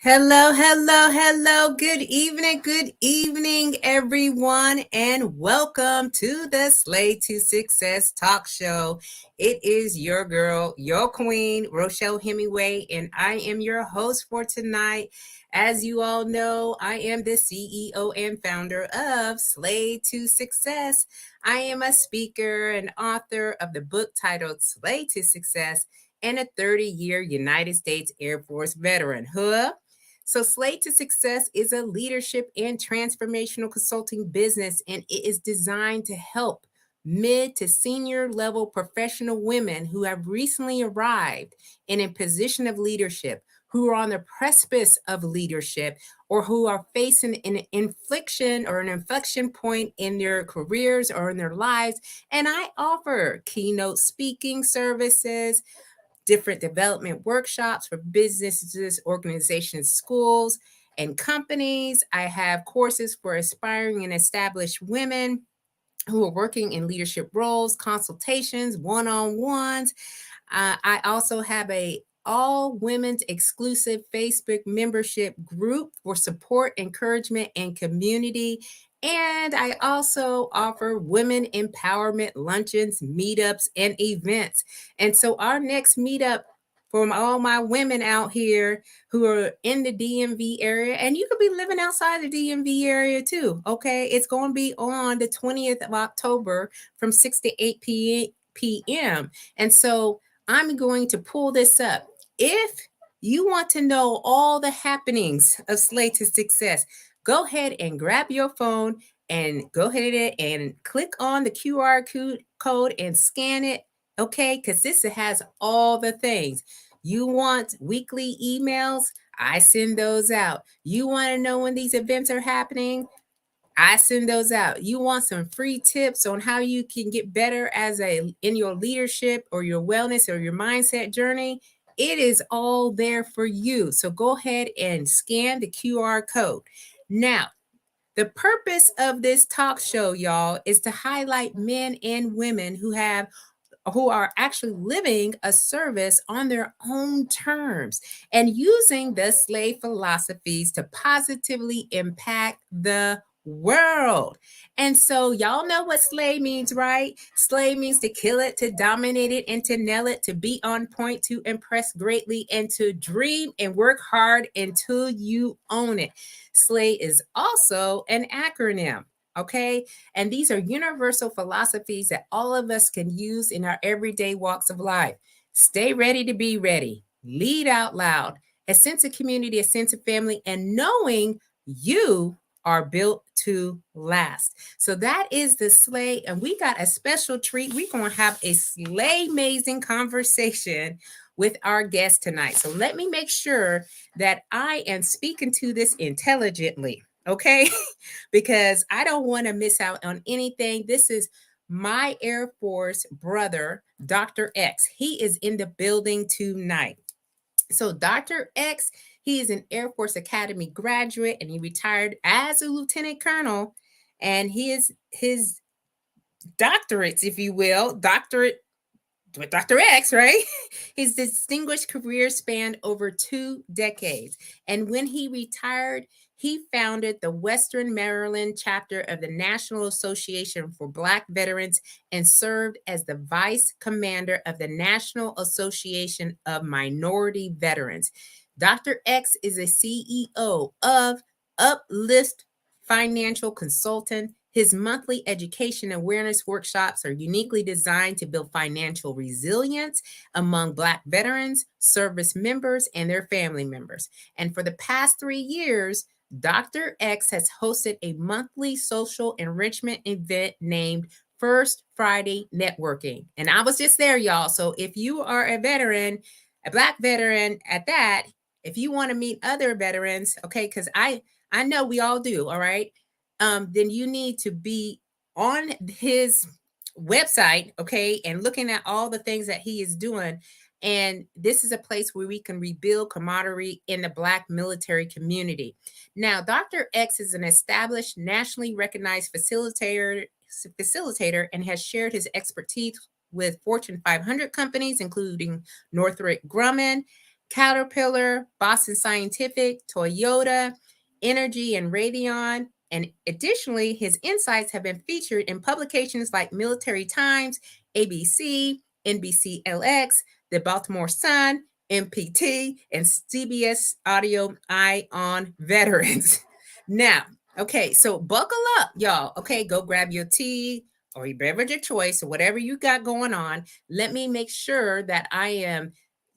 Hello. Good evening, everyone, and welcome to the Slay to Success talk show. It is your girl, your queen, Rochelle Hemingway, and I am your host for tonight. As you all know, I am the CEO and founder of Slay to Success. I am a speaker and author of the book titled Slay to Success and a 30-year United States Air Force veteran. So, Slate to Success is a leadership and transformational consulting business, and it is designed to help mid to senior level professional women who have recently arrived in a position of leadership, who are on the precipice of leadership, or who are facing an inflection point in their careers or in their lives. And I offer keynote speaking services, different development workshops for businesses, organizations, schools, and companies. I have courses for aspiring and established women who are working in leadership roles, consultations, one-on-ones. I also have a all women's exclusive Facebook membership group for support, encouragement, and community. And I also offer women empowerment luncheons, meetups, and events. And so our next meetup from all my women out here who are in the DMV area, and you could be living outside the DMV area too, okay? It's going to be on the 20th of October from 6 to 8 p.m. And so I'm going to pull this up. If you want to know all the happenings of Slay to Success, go ahead and grab your phone and go ahead and click on the QR code and scan it, okay? Because this has all the things. You want weekly emails? I send those out. You want to know when these events are happening? I send those out. You want some free tips on how you can get better in your leadership or your wellness or your mindset journey? It is all there for you. So go ahead and scan the QR code. Now, the purpose of this talk show, y'all, is to highlight men and women who are actually living a service on their own terms and using the slave philosophies to positively impact the world. And so y'all know what slay means, right? Slay means to kill it, to dominate it, and to nail it, to be on point, to impress greatly, and to dream and work hard until you own it. Slay is also an acronym. Okay. And these are universal philosophies that all of us can use in our everyday walks of life. Stay ready to be ready. Lead out loud. A sense of community, a sense of family, and knowing you are built to last. So that is the Slay. And we got a special treat. We're going to have a Slay amazing conversation with our guest tonight. So let me make sure that I am speaking to this intelligently. Okay. Because I don't want to miss out on anything. This is my Air Force brother, Dr. X. He is in the building tonight. So Dr. X, he is an Air Force Academy graduate and he retired as a lieutenant colonel. And his doctorates, if you will, doctorate with Dr. X, right? His distinguished career spanned over 2 decades. And when he retired, he founded the Western Maryland chapter of the National Association for Black Veterans and served as the vice commander of the National Association of Minority Veterans. Dr. X is a CEO of Uplift Financial Consultant. His monthly education awareness workshops are uniquely designed to build financial resilience among Black veterans, service members, and their family members. And for the past 3 years, Dr. X has hosted a monthly social enrichment event named First Friday Networking. And I was just there, y'all. So if you are a veteran, a Black veteran at that, if you want to meet other veterans, okay, because I know we all do, all right, then you need to be on his website, okay, and looking at all the things that he is doing. And this is a place where we can rebuild camaraderie in the Black military community. Now, Dr. X is an established, nationally recognized facilitator and has shared his expertise with Fortune 500 companies, including Northrop Grumman, Caterpillar, Boston Scientific, Toyota, Energy, and Raytheon. And additionally, his insights have been featured in publications like Military Times, ABC, NBCLX, the Baltimore Sun, MPT, and CBS Audio Eye on Veterans. Now, okay, so buckle up, y'all. Okay, go grab your tea or your beverage of choice or whatever you got going on. Let me make sure that I am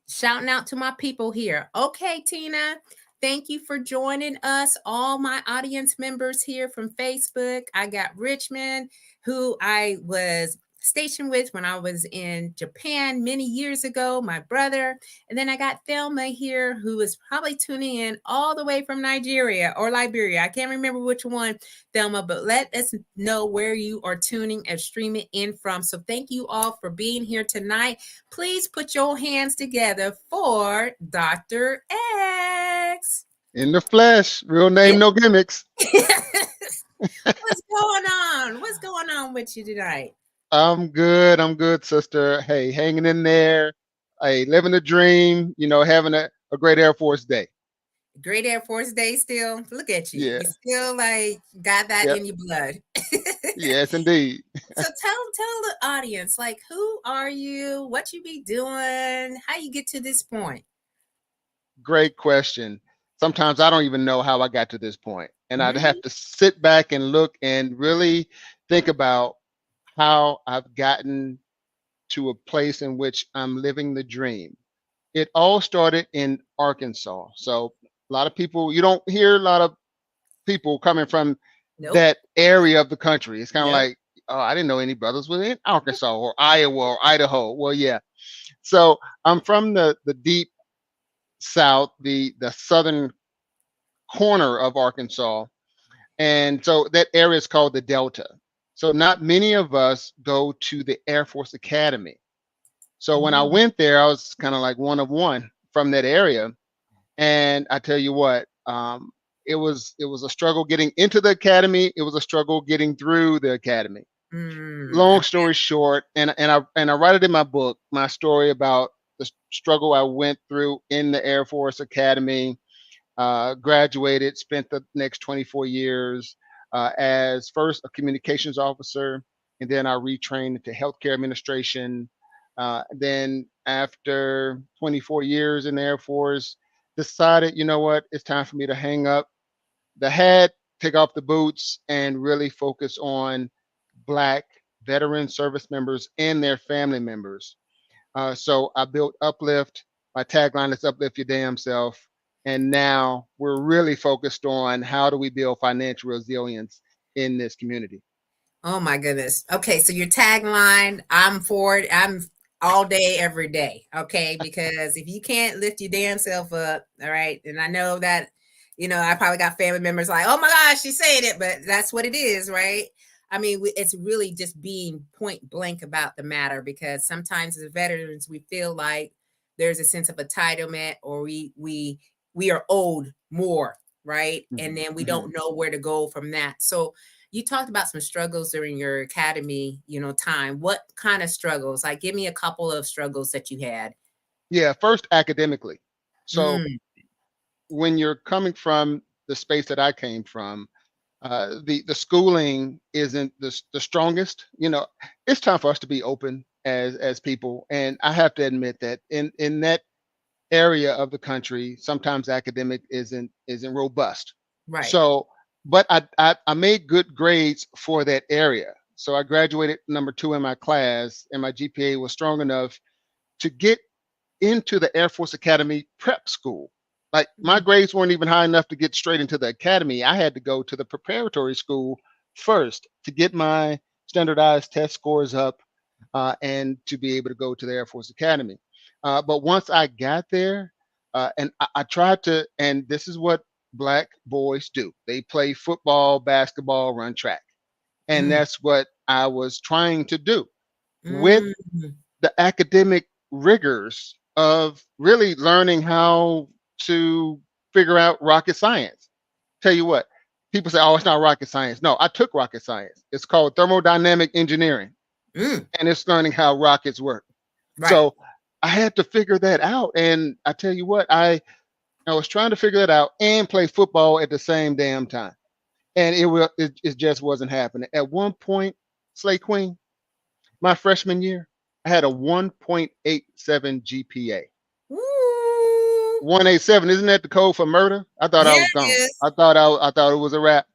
shouting out to my people here. Okay, Tina, thank you for joining us. All my audience members here from Facebook. I got Richmond, who I was stationed with when I was in Japan many years ago, my brother. And then I got Thelma here, who is probably tuning in all the way from Nigeria or Liberia. I can't remember which one, Thelma, but let us know where you are tuning and streaming in from. So thank you all for being here tonight. Please put your hands together for Dr. X. In the flesh, real name, no gimmicks. What's going on? What's going on with you tonight? I'm good. I'm good, sister. Hey, hanging in there. Hey, living the dream, having a great Air Force day. Great Air Force Day still. Look at you. Yeah. You still like got that Yep. in your blood. Yes, indeed. So tell the audience, like, who are you? What you be doing? How you get to this point? Great question. Sometimes I don't even know how I got to this point. And I'd Mhm. have to sit back and look and really think about how I've gotten to a place in which I'm living the dream. It all started in Arkansas. So a lot of people, you don't hear a lot of people coming from Nope. that area of the country. It's kind of Nope. like, oh, I didn't know any brothers within Arkansas or Iowa or Idaho. Well, yeah. So I'm from the deep south, the southern corner of Arkansas. And so that area is called the Delta. So not many of us go to the Air Force Academy. So when I Mm. went there, I was kind of like one of one from that area. And I tell you what, it was a struggle getting into the academy. It was a struggle getting through the academy. I Long story short, and I write it in my book, my story about the struggle I went through in the Air Force Academy. Graduated, spent the next 24 years as first a communications officer, and then I retrained into healthcare administration. Then after 24 years in the Air Force, decided, you know what, it's time for me to hang up the hat, take off the boots, and really focus on Black veteran service members and their family members. So I built Uplift. My tagline is Uplift Your Damn Self. And now we're really focused on how do we build financial resilience in this community. Oh my goodness. Okay, so your tagline, I'm for it. I'm all day, every day. Okay, because if you can't lift your damn self up, all right, and I know that, I probably got family members like, oh my gosh, she's saying it, but that's what it is, right? I mean, it's really just being point blank about the matter because sometimes as veterans, we feel like there's a sense of entitlement or we are owed more, right? And Mhm, then we mhm. don't know where to go from that. So you talked about some struggles during your academy, time. What kind of struggles? Like, give me a couple of struggles that you had. Yeah, first academically. So Mm, when you're coming from the space that I came from, the schooling isn't the strongest. It's time for us to be open as people, and I have to admit that in that area of the country, sometimes academic isn't robust. right. So, but I made good grades for that area. So I graduated number two in my class, and my GPA was strong enough to get into the Air Force Academy prep school. Like my Mm, grades weren't even high enough to get straight into the academy. I had to go to the preparatory school first to get my standardized test scores up and to be able to go to the Air Force Academy. But once I got there, and I tried to, and this is what Black boys do, they play football, basketball, run track. And mm, that's what I was trying to do with mm, the academic rigors of really learning how to figure out rocket science. Tell you what, people say, oh, it's not rocket science. No, I took rocket science. It's called thermodynamic engineering, mm, and it's learning how rockets work. right. So I had to figure that out. And I tell you what, I was trying to figure that out and play football at the same damn time. And it just wasn't happening. At one point, Slay Queen, my freshman year, I had a 1.87 GPA. Ooh. 187, isn't that the code for murder? I thought I Yeah, was it gone. is. I thought it was a wrap.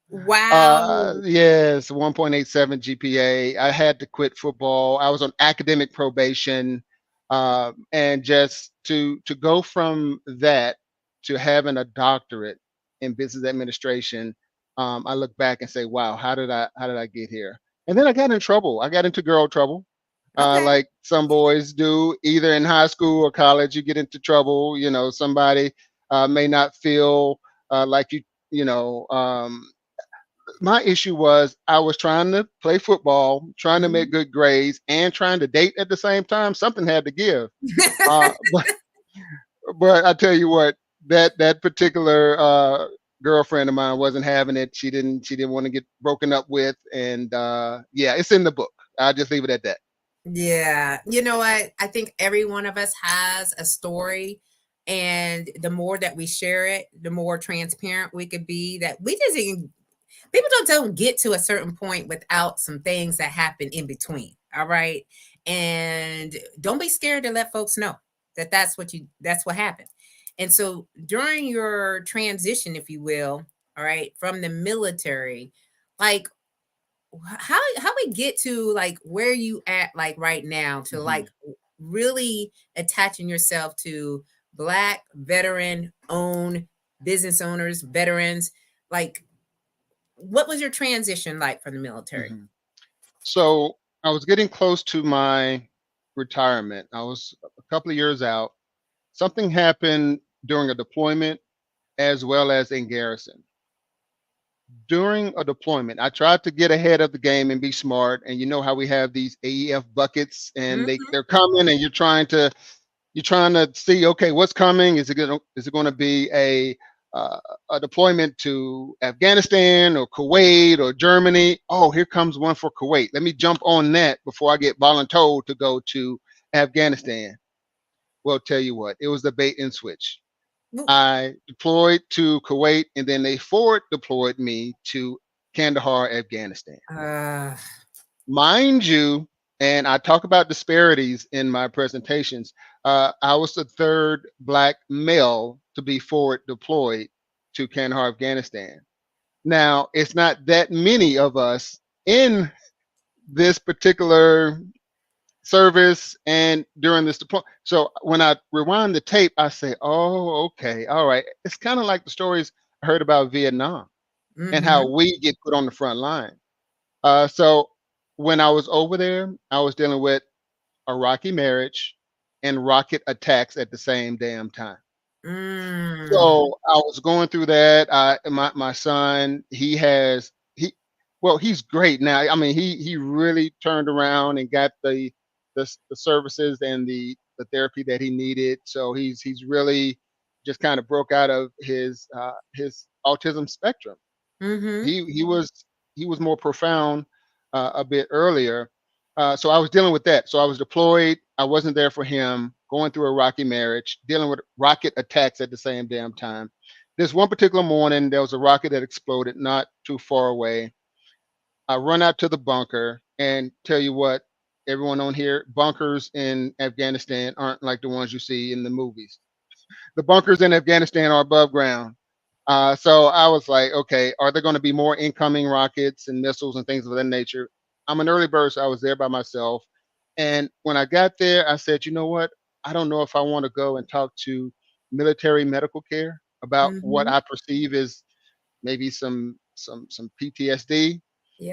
Wow. Yes, 1.87 GPA. I had to quit football. I was on academic probation, and just to go from that to having a doctorate in business administration, I look back and say, "Wow, how did I get here?" And then I got in trouble. I got into girl trouble, Okay. like some boys do, either in high school or college. You get into trouble. You know, somebody may not feel like you know. My issue was I was trying to play football, trying to make Mhm. good grades, and trying to date at the same time. Something had to give. Uh, but I tell you what, that particular girlfriend of mine wasn't having it. She didn't want to get broken up with, and yeah, it's in the book. I'll just leave it at that. Yeah. You know what? I think every one of us has a story. And the more that we share it, the more transparent we could be. That we just even people don't get to a certain point without some things that happen in between. All right. And don't be scared to let folks know that that's what happened. And so during your transition, if you will, all right, from the military, like how we get to like where you at like right now to Mhm. like really attaching yourself to black veteran owned business owners, veterans, like what was your transition like from the military? Mhm. So I was getting close to my retirement. I was a couple of years out. Something happened during a deployment as well as in garrison. During a deployment, I tried to get ahead of the game and be smart. And you know how we have these AEF buckets, and Mhm. they're coming, and you're trying to see, okay, what's coming? Is it going to be uh, a deployment to Afghanistan or Kuwait or Germany? Oh, here comes one for Kuwait. Let me jump on that before I get voluntold to go to Afghanistan. Well, tell you what, it was the bait and switch. Well, I deployed to Kuwait, and then they forward deployed me to Kandahar, Afghanistan. uh, Mind you, and I talk about disparities in my presentations. I was the third black male to be forward deployed to Kandahar, Afghanistan. Now, it's not that many of us in this particular service and during this deployment. So when I rewind the tape, I say, oh, okay, all right. It's kind of like the stories I heard about Vietnam and how mhm, we get put on the front line. So when I was over there, I was dealing with a rocky marriage and rocket attacks at the same damn time. mm, So I was going through that. My son, he's great now. I mean, he really turned around and got the services and the therapy that he needed. So he's really just kind of broke out of his autism spectrum. mhm, He was more profound a bit earlier. So I was dealing with that. So I was deployed. I wasn't there for him. Going through a rocky marriage, dealing with rocket attacks at the same damn time. This one particular morning, there was a rocket that exploded not too far away. I run out to the bunker and tell you what, everyone on here, bunkers in Afghanistan aren't like the ones you see in the movies. The bunkers in Afghanistan are above ground. So I was like, okay, are there going to be more incoming rockets and missiles and things of that nature? I'm an early bird, so I was there by myself. And when I got there, I said, you know what? I don't know if I want to go and talk to military medical care about what mhm, I perceive as maybe some PTSD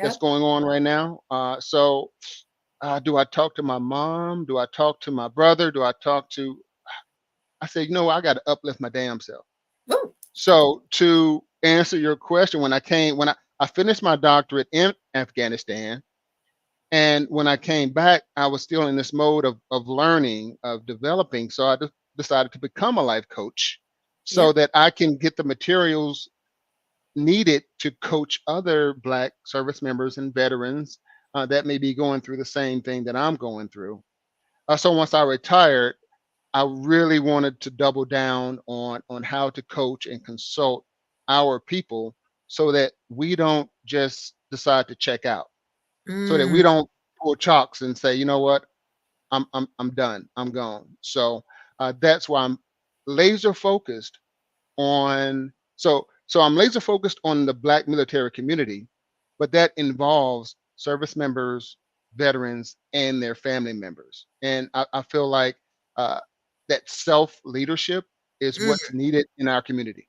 that's yep. going on right now. Do I talk to my mom? Do I talk to my brother? Do I talk to? I said, you know, I got to uplift my damn self. Ooh, So to answer your question, when I finished my doctorate in Afghanistan, and when I came back, I was still in this mode of learning, of developing. So I decided to become a life coach so yep, that I can get the materials needed to coach other Black service members and veterans that may be going through the same thing that I'm going through. So once I retired, I really wanted to double down on how to coach and consult our people so that we don't just decide to check out, so that Mm, we don't pull chalks and say, you know what, I'm done, I'm gone. So that's why I'm laser focused on I'm laser focused on the Black military community, but that involves service members, veterans, and their family members. And I feel like uh, that self leadership is mm. what's needed in our community.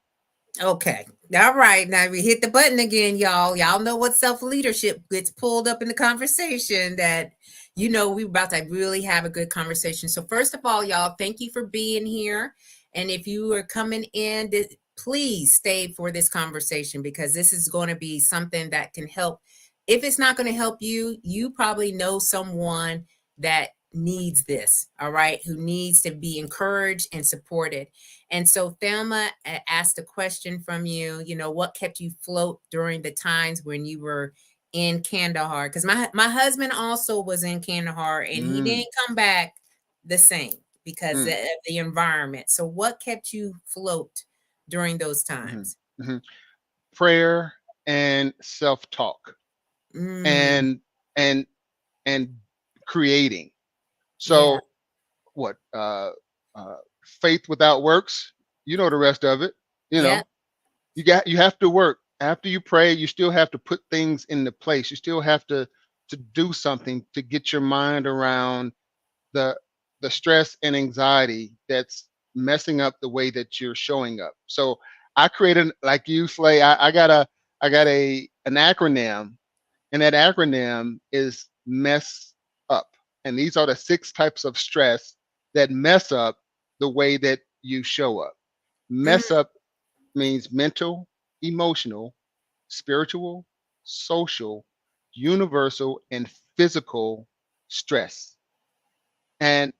Okay. All right. Now we hit the button again, y'all. Y'all know what self leadership gets pulled up in the conversation that, we're about to really have a good conversation. So, first of all, y'all, thank you for being here. And if you are coming in, please stay for this conversation because this is going to be something that can help. If it's not going to help you, you probably know someone that needs this, all right, who needs to be encouraged and supported. And so Thelma asked a question from you, what kept you float during the times when you were in Kandahar? Because my husband also was in Kandahar and he Mm, didn't come back the same because mm, of the environment. So what kept you float during those mhm, times? mhm. Prayer and self talk, Mm, and and and creating. yeah. So what? Uh, faith without works, you know the rest of it. You Yep. know, you have to work after you pray. You still have to put things into place. You still have to do something to get your mind around the the stress and anxiety that's messing up the way that you're showing up. So I created, like you, Slay. I got a an acronym, and that acronym is mess up. And these are the six types of stress that mess up the way that you show up. Mm, Mess up means mental, emotional, spiritual, social, universal, and physical stress. And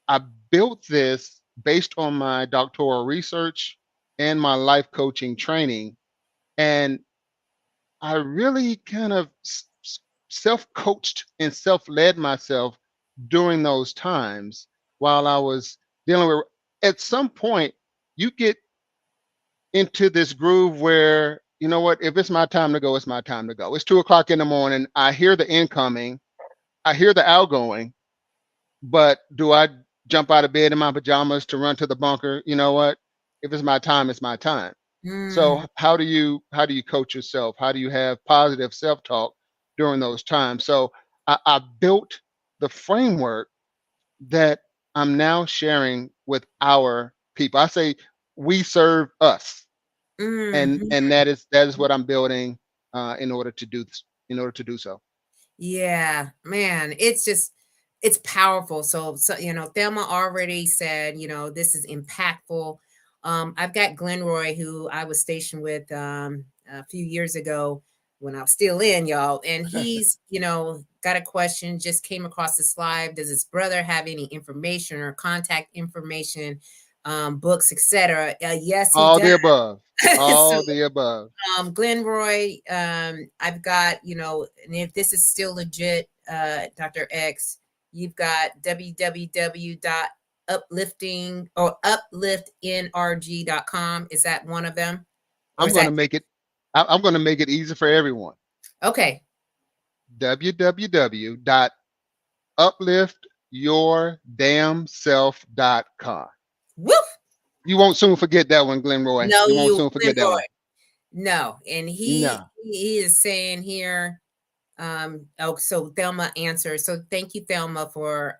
I built this based on my doctoral research and my life coaching training. And I really kind of self coached and self led myself during those times while I was dealing with. At some point, you get into this groove where, you know what, if it's my time to go, it's my time to go. It's 2 o'clock in the morning. I hear the incoming, I hear the outgoing, but do I jump out of bed in my pajamas to run to the bunker? You know what? If it's my time, it's my time. mm, So how do you coach yourself? How do you have positive self-talk during those times? So I built the framework that I'm now sharing with our people. I say we serve us, and mhm. that is what I'm building in order to do this, in order to do so. Yeah, man, it's powerful. So Thelma already said, this is impactful. I've got Glenroy, who I was stationed with a few years ago when I was still in, y'all, and he's, got a question, just came across the slide. Does his brother have any information or contact information, books, etc.? Yes, he All does. the above. So All the above. Glenroy, I've got, and if this is still legit, Dr. X, you've got www.uplifting or upliftnrg.com. Is that one of them? Or I'm is going to that make it. I'm going to make it easy for everyone. okay? www.upliftyourdamnself.com. Woof. You won't soon forget that one, Glenroy. No, You won't you soon forget that Glenroy. one. No. And he No. he is saying here, so Thelma answered. So thank you, Thelma, for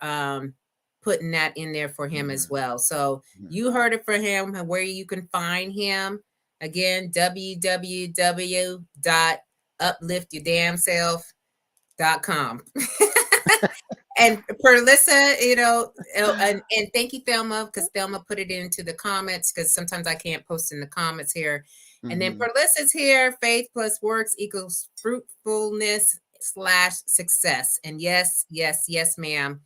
putting that in there for him as Mhm, well. So mhm. you heard it for him, where you can find him. Again, www.upliftyourdamnself.com. And for Alyssa, and thank you, Thelma, because Thelma put it into the comments because sometimes I can't post in the comments here. And then Mhm. Perlissa's here, faith plus works equals fruitfulness slash success. And yes, yes, yes, ma'am.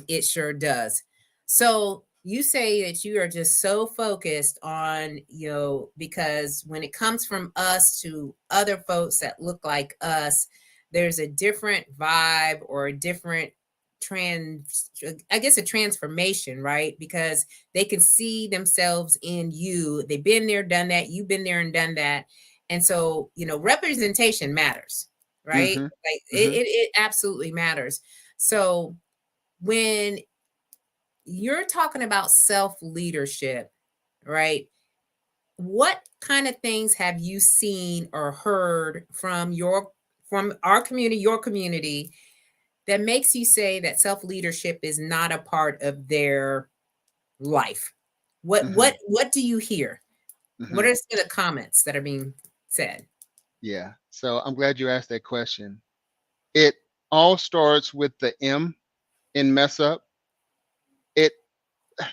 It sure does. So you say that you are just so focused on, because when it comes from us to other folks that look like us, there's a different vibe or a different trans I guess a transformation, right? Because they can see themselves in you. They've been there, done that. You've been there and done that. And so, representation matters, right? Mm-hmm. Like Mm-hmm. it absolutely matters. So when you're talking about self leadership, right? What kind of things have you seen or heard from our community, your community, that makes you say that self leadership is not a part of their life? What Mm-hmm. what what do you hear? What Mm-hmm. are some of the comments that are being said? Yeah. So I'm glad you asked that question. It all starts with the M in mess up. It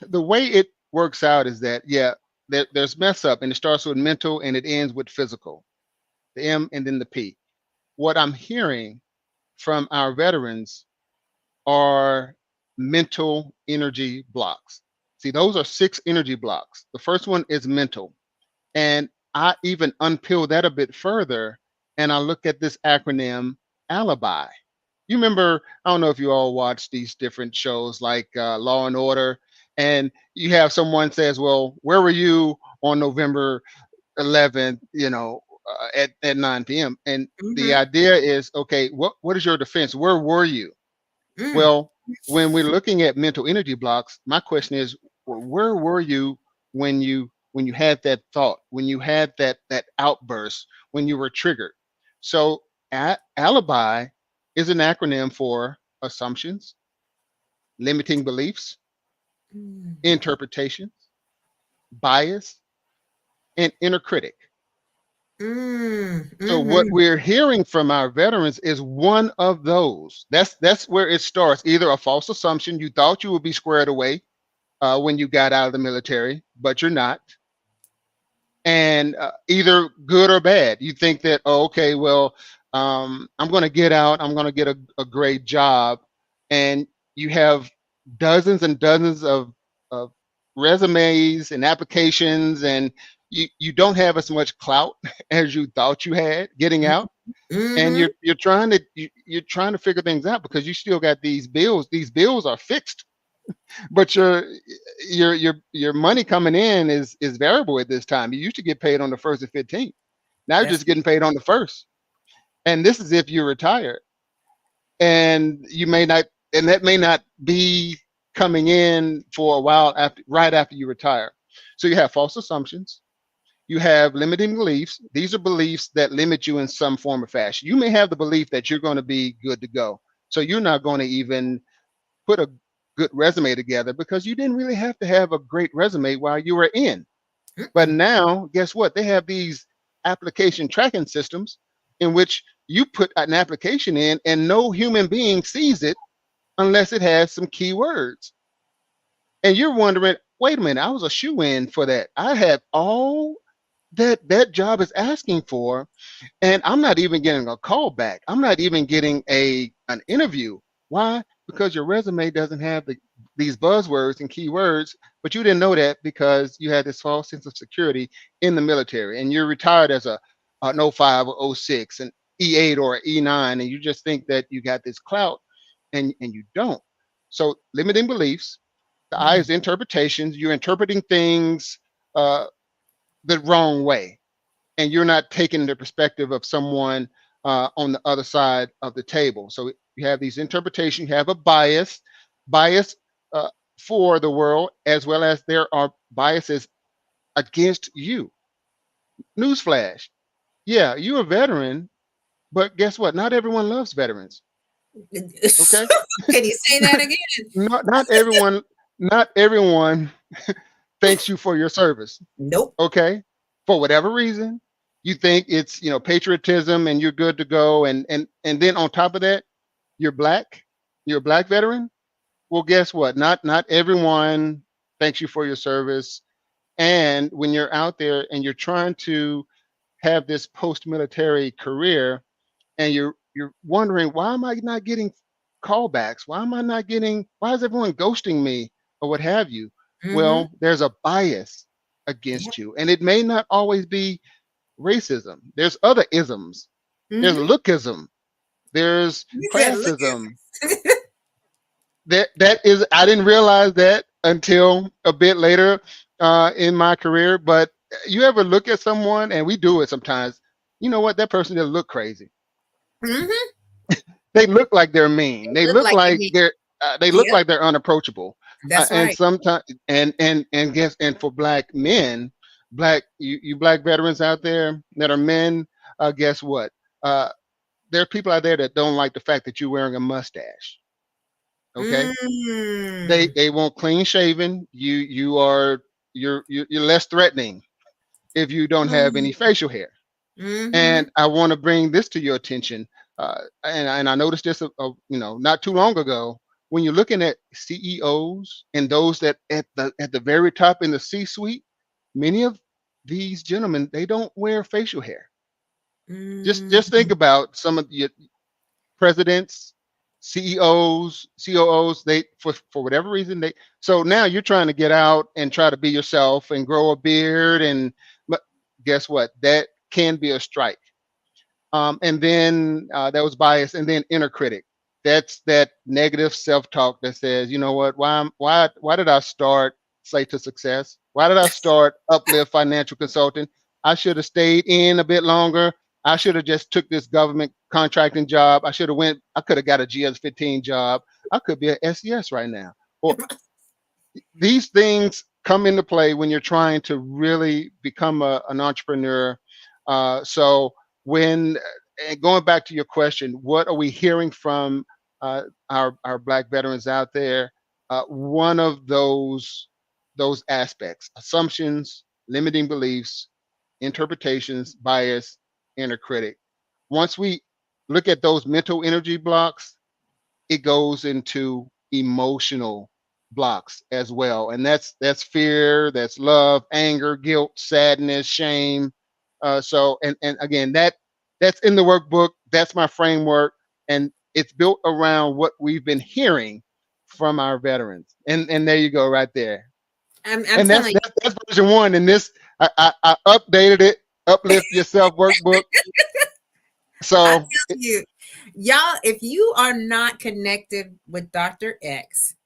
The way it works out is that, yeah, there's mess up, and it starts with mental and it ends with physical. The M and then the P. What I'm hearing from our veterans are mental energy blocks. See, those are 6 energy blocks. The first one is mental. And I even unpeel that a bit further and I look at this acronym alibi. You remember, I don't know if you all watch these different shows like Law and Order, and you have someone says, well, where were you on November 11th, at 9 p.m. And the Mm-hmm. idea is, okay, what is your defense? Where were you? Mm. Well, when we're looking at mental energy blocks, my question is, where were you when you had that thought, when you had that outburst, when you were triggered? So, alibi is an acronym for assumptions, limiting beliefs, Mm. interpretations, bias, and inner critic. Mm. So what Mm-hmm. we're hearing from our veterans is one of those. That's where it starts. Either a false assumption, you thought you would be squared away when you got out of the military, but you're not. And either good or bad. You think that, oh, okay, well, I'm going to get out, I'm going to get a great job, and you have dozens and dozens of resumes and applications, and you don't have as much clout as you thought you had getting out, and Mm-hmm. you're trying to figure things out because you still got these bills. These bills are fixed, but your money coming in is variable at this time. You used to get paid on the first and 15th. Now you're That's just getting paid on the first. And this is if you're retired. And you may not and that may not be coming in for a while after right after you retire. So you have false assumptions. You have limiting beliefs. These are beliefs that limit you in some form or fashion. You may have the belief that you're going to be good to go. So you're not going to even put a good resume together because you didn't really have to have a great resume while you were in. But mm-mm. now, guess what? They have these application tracking systems in which you put an application in and no human being sees it unless it has some keywords. And you're wondering, wait a minute, I was a shoe in for that. I had all that job is asking for, and I'm not even getting a call back. I'm not even getting an interview. Why? Because your resume doesn't have these buzzwords and keywords, but you didn't know that because you had this false sense of security in the military, and you're retired as an O5 or O6, an E8 or an E9, and you just think that you got this clout, and you don't. So limiting beliefs. The I Mm. is interpretations. You're interpreting things uh, the wrong way, and you're not taking the perspective of someone on the other side of the table. So you have these interpretations, you have a bias uh, for the world, as well as there are biases against you. Newsflash. Yeah, you're a veteran, but guess what? Not everyone loves veterans. Okay. Can you say that again? Not everyone thanks you for your service. Nope. Okay, for whatever reason, you think it's patriotism and you're good to go, and then on top of that, you're black, you're a black veteran. Well, guess what? Not everyone thanks you for your service. And when you're out there and you're trying to have this post-military career, and you're wondering, why am I not getting callbacks? Why is everyone ghosting me or what have you? Mm-hmm. Well, there's a bias Yeah. against you, and it may not always be racism. There's other isms. There's Mm-hmm. lookism. There's You said, look classism. at that is, I didn't realize that until a bit later in my career. But you ever look at someone, and we do it sometimes. You know what? That person doesn't look crazy. Mm-hmm. They look like they're mean. They Look look like they like need. they look Yep, like they're unapproachable. that's And right. sometimes, and guess, and for black men, you black veterans out there that are men, guess what? Uh, there are people out there that don't like the fact that you're wearing a mustache. Okay, Mm. they want clean shaven. You're less threatening if you don't have any Mm. facial hair. Mm-hmm. And I want to bring this to your attention. And I noticed this, not too long ago. When you're looking at CEOs and those that at the very top in the C-suite, many of these gentlemen, they don't wear facial hair. Just think Mm. about some of your presidents, CEOs, COOs. They for whatever reason they. So now you're trying to get out and try to be yourself and grow a beard, and but guess what? That can be a strike. And then that was bias, and then inner critic. That's that negative self-talk that says, you know what? Why did I start Slay to Success? Why did I start Uplift Financial Consulting? I should have stayed in a bit longer. I should have just took this government contracting job. I should have went. I could have got a GS-15 job. I could be at SES right now. Or these things come into play when you're trying to really become an entrepreneur. So when and going back to your question, what are we hearing from our black veterans out there? One of those aspects: assumptions, limiting beliefs, interpretations, bias, inner critic. Once we look at those mental energy blocks, it goes into emotional blocks as well, and that's fear, that's love, anger, guilt, sadness, shame. So and again, that's in the workbook. That's my framework, and it's built around what we've been hearing from our veterans. And there you go, right there. I'm And telling that's version one. And this I updated it. Uplift Yourself workbook. I So tell you, y'all, if you are not connected with Dr. X,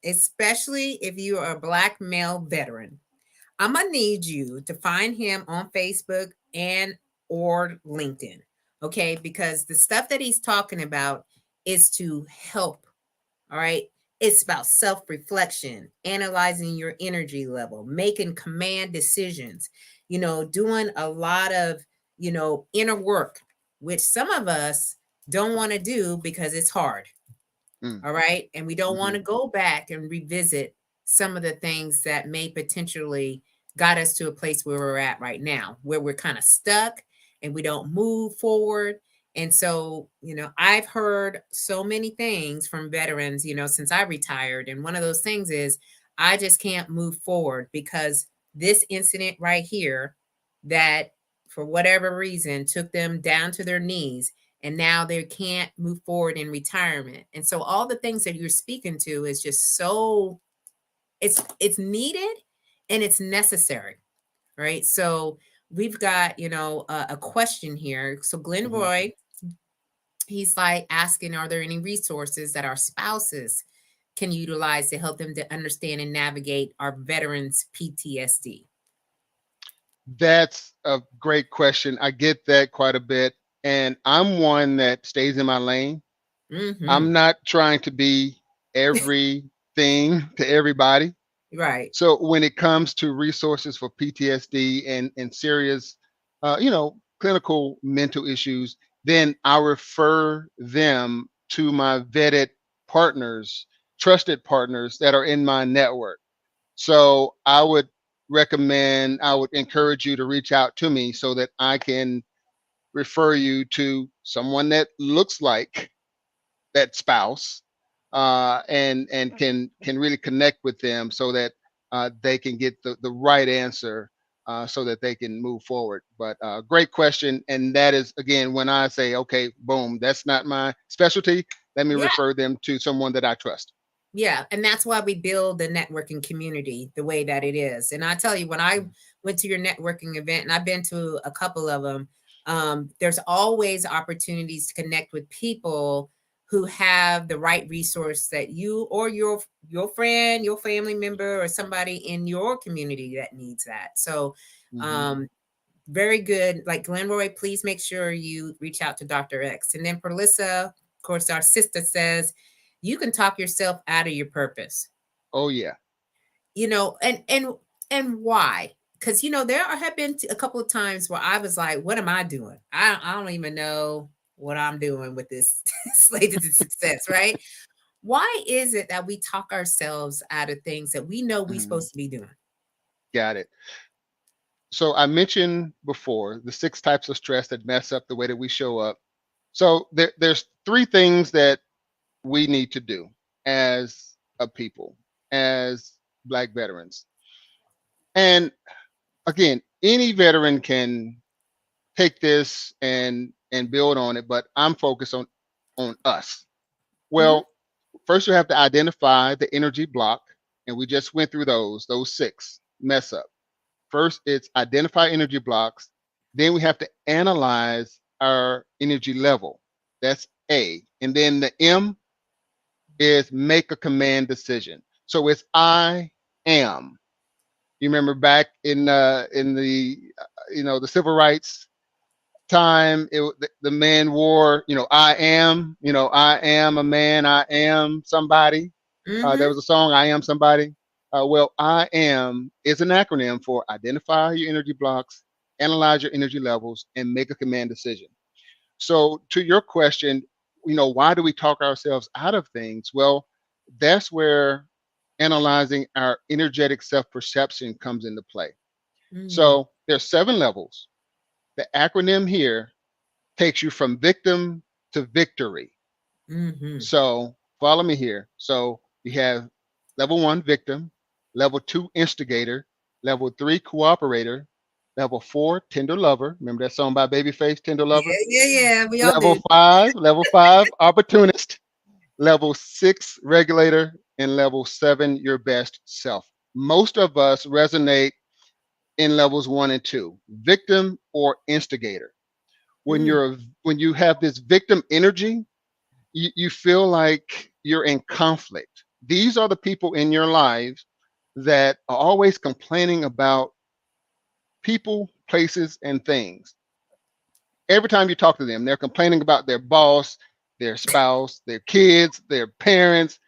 especially if you are a black male veteran, I'm gonna need you to find him on Facebook and or LinkedIn. Okay, because the stuff that he's talking about is to help. All right. It's about self reflection, analyzing your energy level, making command decisions, doing a lot of, inner work, which some of us don't want to do because it's hard. mm, All right. And we don't want mhm. to go back and revisit some of the things that may potentially got us to a place where we're at right now, where we're kind of stuck and we don't move forward. And so, I've heard so many things from veterans, since I retired. And one of those things is I just can't move forward because this incident right here, that for whatever reason took them down to their knees, and now they can't move forward in retirement. And so all the things that you're speaking to is just so it's needed and it's necessary, right? So we've got a question here. So Glenn Mhm. Roy, he's like asking, are there any resources that our spouses can utilize to help them to understand and navigate our veterans PTSD? That's a great question. I get that quite a bit. And I'm one that stays in my lane. Mm-hmm. I'm not trying to be everything to everybody. Right. So when it comes to resources for PTSD and serious, clinical mental issues, then I refer them to my vetted partners, trusted partners that are in my network. So I would encourage you to reach out to me so that I can refer you to someone that looks like that spouse, and can really connect with them so that they can get the right answer, so that they can move forward. But great question, and that is again when I say, okay, boom, that's not my specialty. Let me Yeah. refer them to someone that I trust. Yeah, and that's why we build the networking community the way that it is. And I tell you, when I went to your networking event, and I've been to a couple of them, there's always opportunities to connect with people who have the right resource that you or your friend, your family member, or somebody in your community that needs that. So Hmm. um very good. Like Glenroy, please make sure you reach out to Dr. X. And then Perlissa, of course, our sister says, you can talk yourself out of your purpose. Oh yeah. You know, and why? Because there have been a couple of times where I was like, what am I doing? I don't even know what I'm doing with this slated to success, right? Why is it that we talk ourselves out of things that we know we're Mhm. supposed to be doing? Got it. So I mentioned before the 6 types of stress that mess up the way that we show up. So there's 3 things that we need to do as a people, as Black veterans. And again, any veteran can take this and build on it, but I'm focused on us. Hmm. Well, first you have to identify the energy block, and we just went through those 6 mess up. First, it's identify energy blocks. Then we have to analyze our energy level. That's A. And then the M is make a command decision. So it's I am. You remember back in the the civil rights time, the man wore, I am, I am a man, I am somebody. There Hmm. was a song, I am somebody. Well, I am is an acronym for identify your energy blocks, analyze your energy levels, and make a command decision. So, to your question, why do we talk ourselves out of things? Well, that's where analyzing our energetic self perception comes into play. Hmm. So, there's 7 levels. The acronym here takes you from victim to victory. Hmm. So follow me here. So you have level 1 victim, level 2 instigator, level 3 cooperator, level 4 tender lover. Remember that song by Babyface, Tender Lover? Yeah, yeah, yeah. We all Level do. 5, level 5 opportunist, level 6 regulator, and level 7 your best self. Most of us resonate in levels 1 and 2, victim or instigator. When Mm. you have this victim energy, you feel like you're in conflict. These are the people in your lives that are always complaining about people, places, and things. Every time you talk to them, they're complaining about their boss, their spouse, their kids, their parents.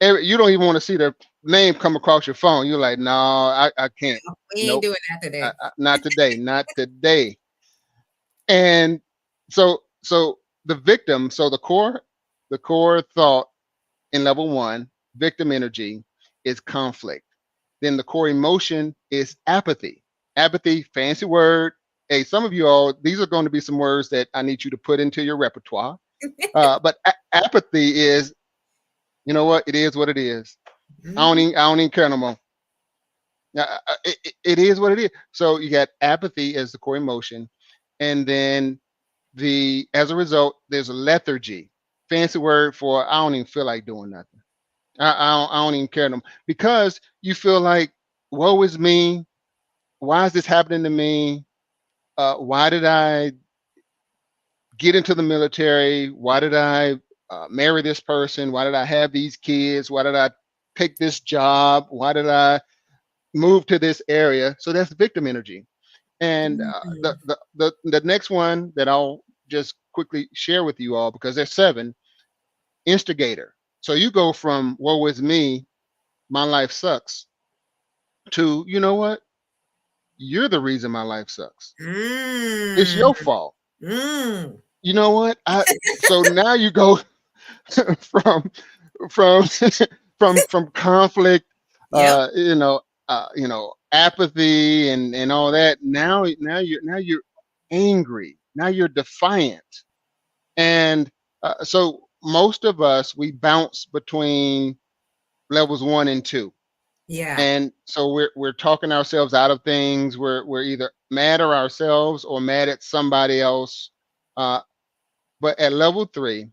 You don't even want to see their name come across your phone. You're like, no, I can't. We ain't Nope, doing that today. not today, not today. And so the victim, so the core thought in level 1, victim energy, is conflict. Then the core emotion is apathy. Apathy, fancy word. Hey, some of you all, these are going to be some words that I need you to put into your repertoire. But apathy is, you know what? It is what it is. Hmm. I don't even care no more. It is what it is. So you got apathy as the core emotion, and then as a result, there's a lethargy. Fancy word for I don't even feel like doing nothing. I don't even care no more because you feel like, woe is me. Why is this happening to me? Why did I get into the military? Why did I marry this person? Why did I have these kids? Why did I take this job? Why did I move to this area? So that's victim energy. And Hmm. the next one that I'll just quickly share with you all, because there's 7, instigator. So you go from woe is me, my life sucks, to, you know what? You're the reason my life sucks. It's Mm. your fault. Mm. You know what? So now you go from from from conflict, Yep. apathy and all that. Now you're angry. Now you're defiant. And so most of us, we bounce between levels 1 and 2. Yeah. And so we're talking ourselves out of things. We're either mad at ourselves or mad at somebody else. Uh, but at level 3,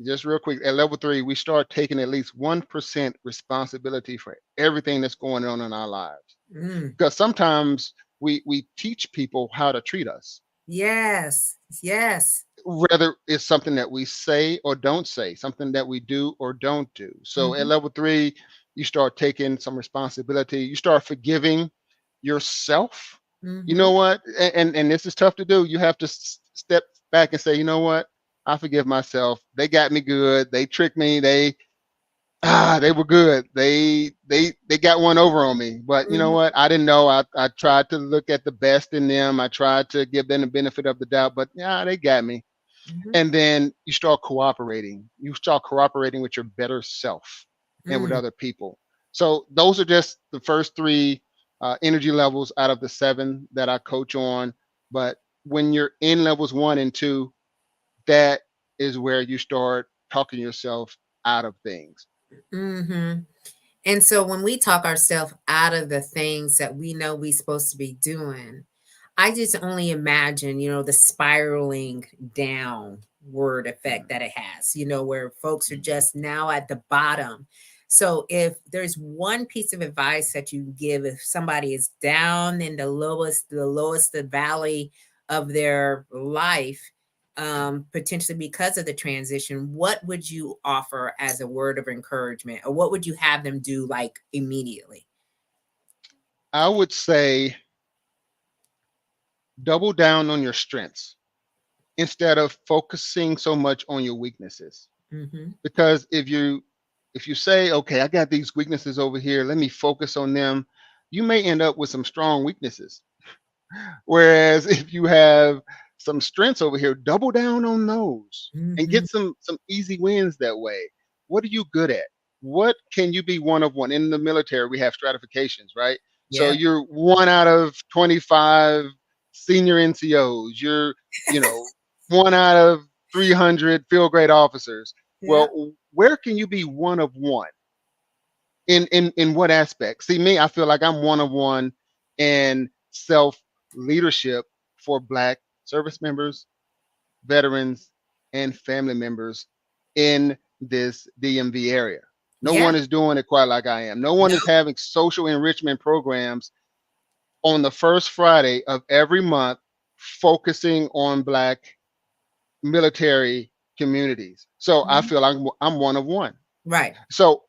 just real quick, at level 3, we start taking at least 1% responsibility for everything that's going on in our lives. Mm. Because sometimes we teach people how to treat us. Yes. Yes. Whether it's something that we say or don't say, something that we do or don't do. So at Mhm. level three, you start taking some responsibility. You start forgiving yourself. You know Mhm. what? And this is tough to do. You have to step back and say, you know what? I forgive myself. They got me good. They tricked me. They were good. They got one over on me. But you know Mhm. what? I didn't know. I tried to look at the best in them. I tried to give them the benefit of the doubt. But yeah, they got me. Mhm. And then you start cooperating. You start cooperating with your better self and with Mm. other people. So those are just the first three energy levels out of the seven that I coach on. But when you're in levels one and two, that is where you start talking yourself out of things. Mhm. And so when we talk ourselves out of the things that we know we're supposed to be doing, I just only imagine, the spiraling downward effect Mhm, that it has, where folks are mhm. just now at the bottom. So if there's one piece of advice that you give if somebody is down in the lowest the valley of their life, potentially because of the transition, what would you offer as a word of encouragement, or what would you have them do like immediately? I would say double down on your strengths instead of focusing so much on your weaknesses. Mm-hmm. Because if you say, okay, I got these weaknesses over here, let me focus on them, you may end up with some strong weaknesses. Whereas if you have some strengths over here, double down on those and Mm-hmm. get some easy wins that way. What are you good at? What can you be one of one? In the military, we have stratifications, right? So Yep. you're one out of 25 senior NCOs. You're, you know, one out of 300 field grade officers. Yep. Well, where can you be one of one? In what aspect? See, me, I feel like I'm one of one in self leadership for Black service members, veterans, and family members in this DMV area. No Yeah. one is doing it quite like I am. No one is Nope. having social enrichment programs on the first Friday of every month focusing on Black military communities. So I Mhm. feel like I'm one of one. Right. So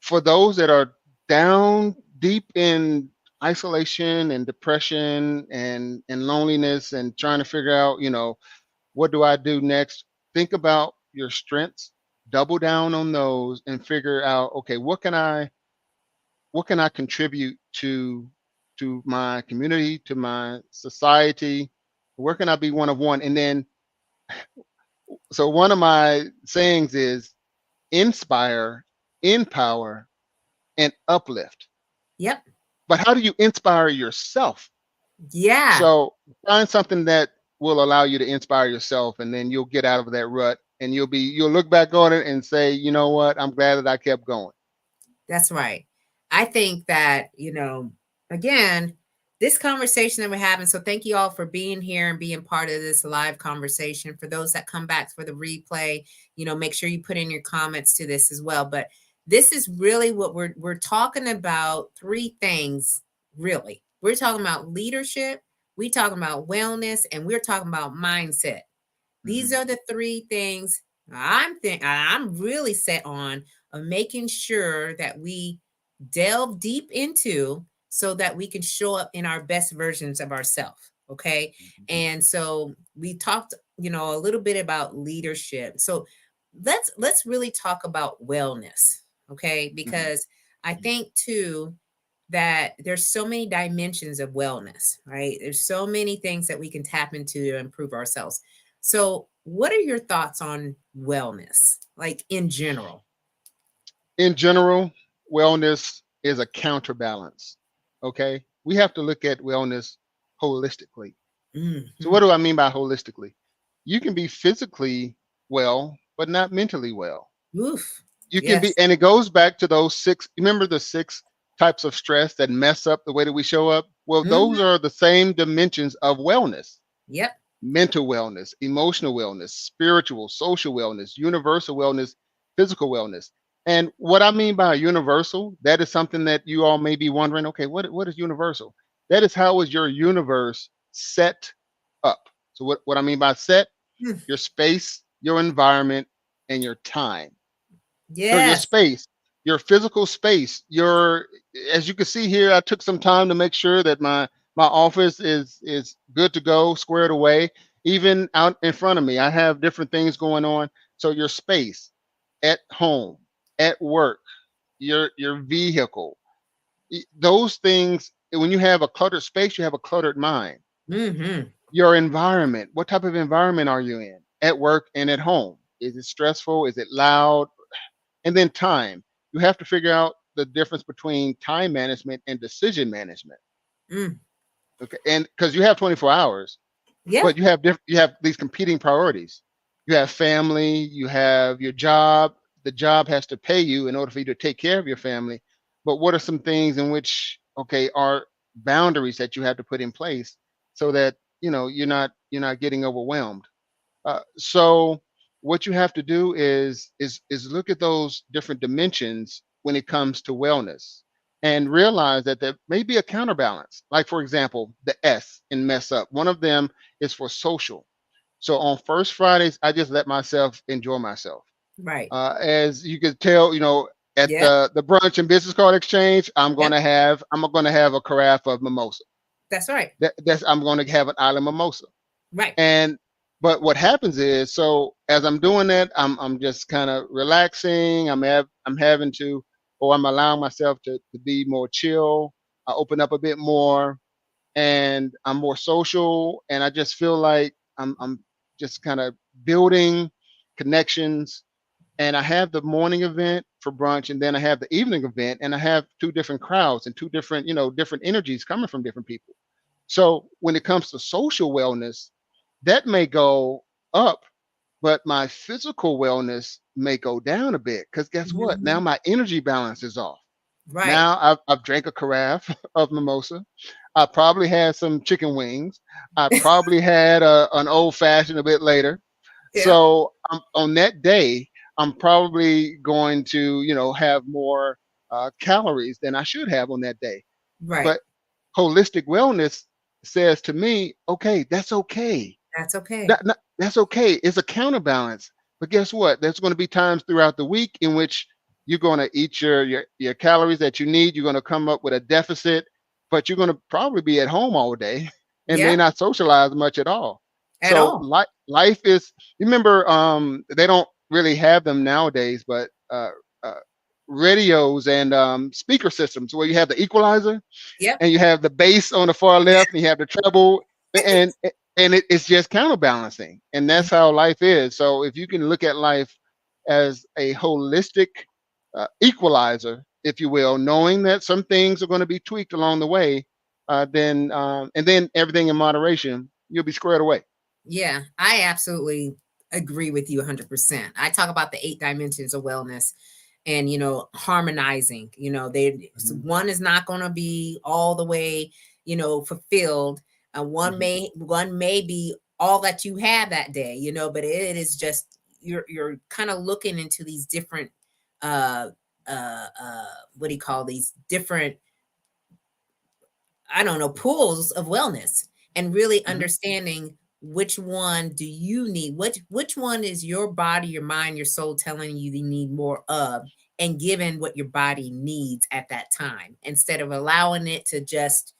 for those that are down deep in isolation and depression and loneliness and trying to figure out, what do I do next? Think about your strengths, double down on those and figure out, okay, what can I contribute to my community, to my society? Where can I be one of one? And then so one of my sayings is inspire, empower, and uplift. Yep. But how do you inspire yourself? Yeah. So find something that will allow you to inspire yourself, and then you'll get out of that rut, and you'll look back on it and say, you know what, I'm glad that I kept going. That's right. I think that, again, this conversation that we're having. So thank you all for being here and being part of this live conversation. For those that come back for the replay, make sure you put in your comments to this as well. But this is really what we're talking about. Three things, really. We're talking about leadership, we're talking about wellness, and we're talking about mindset. These Mhm, are the three things I'm really set on of making sure that we delve deep into so that we can show up in our best versions of ourselves. Okay. mhm, And so we talked, a little bit about leadership. So let's really talk about wellness. Okay. mhm, Because I think too that there's so many dimensions of wellness, right? There's so many things that we can tap into to improve ourselves. So, what are your thoughts on wellness, like in general? In general, wellness is a counterbalance. Okay, we have to look at wellness holistically. So what Hmm. do I mean by holistically? You can be physically well but not mentally well. Oof. You can be, Yes. and it goes back to those six. Remember the six types of stress that mess up the way that we show up? Well, those Hmm. are the same dimensions of wellness: Yep. mental wellness, emotional wellness, spiritual, social wellness, universal wellness, physical wellness. And what I mean by universal, that is something that you all may be wondering, okay, what is universal? That is how is your universe set up. So what I mean by set? Mm. your space, your environment, and your time. So your Yes. space, your physical space, your, as you can see here, I took some time to make sure that my office is good to go, squared away. Even out in front of me, I have different things going on. So your space at home, at work, your vehicle, those things. When you have a cluttered space, you have a cluttered mind. Mm-hmm. Your environment, what type of environment are you in at work and at home? Is it stressful? Is it loud? And then time. You have to figure out the difference between time management and decision management. Mm. Okay, and because you have 24 hours, Yeah. but you have these competing priorities. You have family, you have your job. The job has to pay you in order for you to take care of your family. But what are some things in which, okay, are boundaries that you have to put in place so that you're not getting overwhelmed? So what you have to do is look at those different dimensions when it comes to wellness, and realize that there may be a counterbalance. Like, for example, the S in mess up. One of them is for social. So on first Fridays, I just let myself enjoy myself. Right. As you can tell, at Yep. the brunch and business card exchange, Yep. I'm gonna have a carafe of mimosa. That's right. That's I'm gonna have an island mimosa. Right. And but what happens is, so as I'm doing that, I'm just kind of relaxing. I'm having to, or I'm allowing myself to be more chill. I open up a bit more, and I'm more social, and I just feel like I'm just kind of building connections. And I have the morning event for brunch, and then I have the evening event, and I have two different crowds and two different, different energies coming from different people. So when it comes to social wellness, that may go up, but my physical wellness may go down a bit. Because guess what? Now Hmm. my energy balance is off. Right. Now I've drank a carafe of mimosa. I probably had some chicken wings. I probably had an old fashioned a bit later. Yep. So on that day, I'm probably going to, have more calories than I should have on that day. Right. But holistic wellness says to me, okay, that's okay. That's okay. That's okay. It's a counterbalance. But guess what? There's going to be times throughout the week in which you're going to eat your calories that you need. You're going to come up with a deficit, but you're going to probably be at home all day and may Yep. not socialize much at all. At So all. life is. You remember, they don't really have them nowadays, but uh, radios and speaker systems where you have the equalizer Yep. and you have the bass on the far left and you have the treble, and it's just counterbalancing, and that's how life is. So if you can look at life as a holistic equalizer, if you will, knowing that some things are going to be tweaked along the way, then and then everything in moderation, you'll be squared away. Yeah, I absolutely agree with you 100%. I talk about the eight dimensions of wellness and, harmonizing. Hmm. One is not going to be all the way, fulfilled. Hmm. One may be all that you have that day, but it is just you're kind of looking into these different uh what do you call these different, I don't know, pools of wellness, and really Hmm. understanding which one do you need, which one is your body, your mind, your soul telling you you need more of, and given what your body needs at that time, instead of allowing it to just,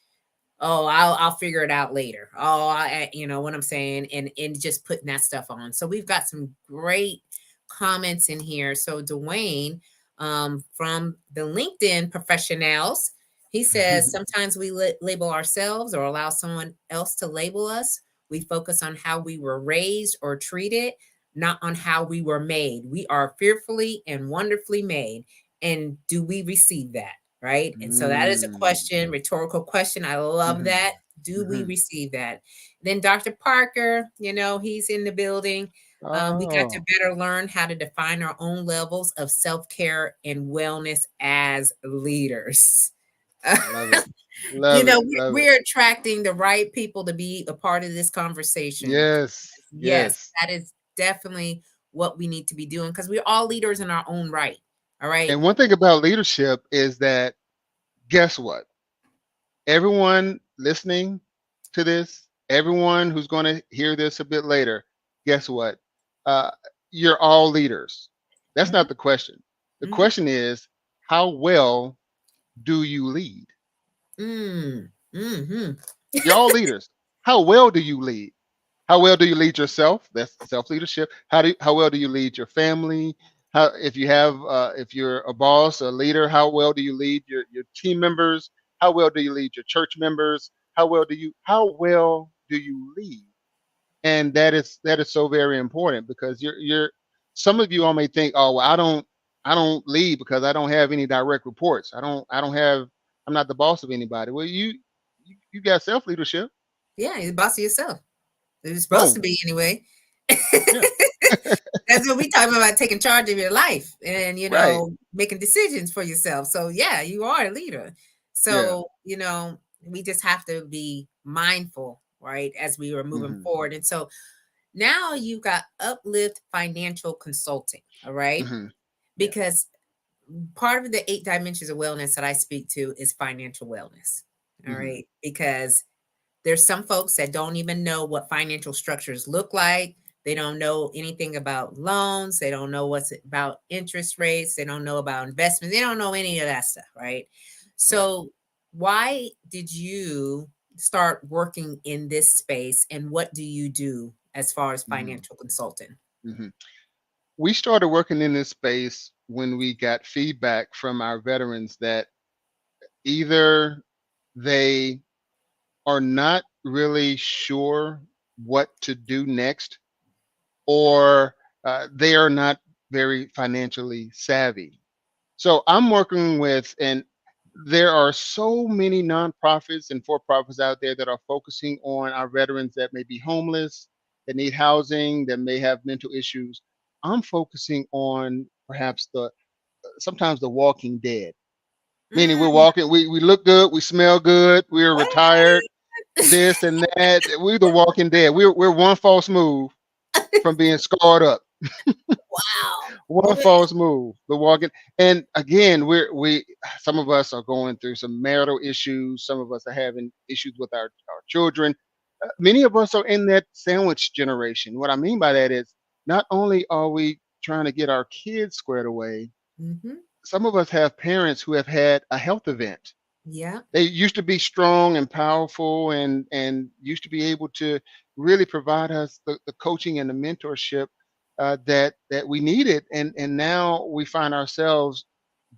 oh, I'll figure it out later. Oh, you know what I'm saying, and just putting that stuff on. So we've got some great comments in here. So Dwayne, from the LinkedIn professionals, he says sometimes we label ourselves or allow someone else to label us. We focus on how we were raised or treated, not on how we were made. We are fearfully and wonderfully made. And do we receive that? Right. And so that is a Mm. question, rhetorical question. I love Hmm. that. Do we Hmm. receive that? Then Dr. Parker, he's in the building. We got to Oh, better learn how to define our own levels of self care and wellness as leaders. love it, love it, love it. We're attracting the right people to be a part of this conversation. Yes, Yes, yes. that is definitely what we need to be doing because we're all leaders in our own right. All right. And one thing about leadership is that, guess what? Everyone listening to this, everyone who's going to hear this a bit later, guess what? Uh, you're all leaders. That's Mhm, not the question. The mhm. question is, how well do you lead? Mm, mhm. You're all leaders. How well do you lead? How well do you lead yourself? That's self leadership. How well do you lead your family? How if you have if you're a boss, a leader, how well do you lead your team members? How well do you lead your church members? How well do you lead? And that is so very important because you're some of you all may think, oh well, I don't lead because I don't have any direct reports. I don't have I'm not the boss of anybody. Well, you got self leadership. Yeah, you're the boss of yourself. You're supposed to Boom. be anyway. Yeah. That's what we talk about, taking charge of your life and, Right. making decisions for yourself. So, yeah, you are a leader. Yeah. So, we just have to be mindful, right, as we are moving Mhm. forward. And so now you've got Uplift Financial Consulting, all right? Mhm. Yeah. Because part of the 8 dimensions of wellness that I speak to is financial wellness, all Mhm. right? Because there's some folks that don't even know what financial structures look like. They don't know anything about loans. They don't know what's about interest rates. They don't know about investments. They don't know any of that stuff, right? Right. So, why did you start working in this space and what do you do as far as Mhm. financial consulting? Mhm. We started working in this space when we got feedback from our veterans that either they are not really sure what to do next, or they are not very financially savvy. So I'm working with, and there are so many nonprofits and for profits out there that are focusing on our veterans that may be homeless, that need housing, that may have mental issues. I'm focusing on perhaps the sometimes the walking dead, meaning we're Mm, walking, we look good, we smell good, we're what? retired, this and that. We're the walking dead. We're one false move from being scarred up. Wow. One Okay. false move, the walking. And again, we some of us are going through some marital issues. Some of us are having issues with our children. Many of us are in that sandwich generation. What I mean by that is not only are we trying to get our kids squared away, Mm-hmm. some of us have parents who have had a health event. Yeah. They used to be strong and powerful and used to be able to really provide us the coaching and the mentorship that we needed, and now we find ourselves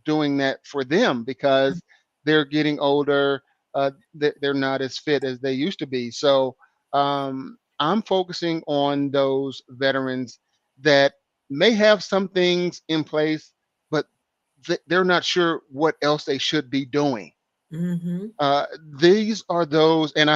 doing that for them because they're getting older. They're not as fit as they used to be. So I'm focusing on those veterans that may have some things in place, but they're not sure what else they should be doing. Mm-hmm. uh, these are those, and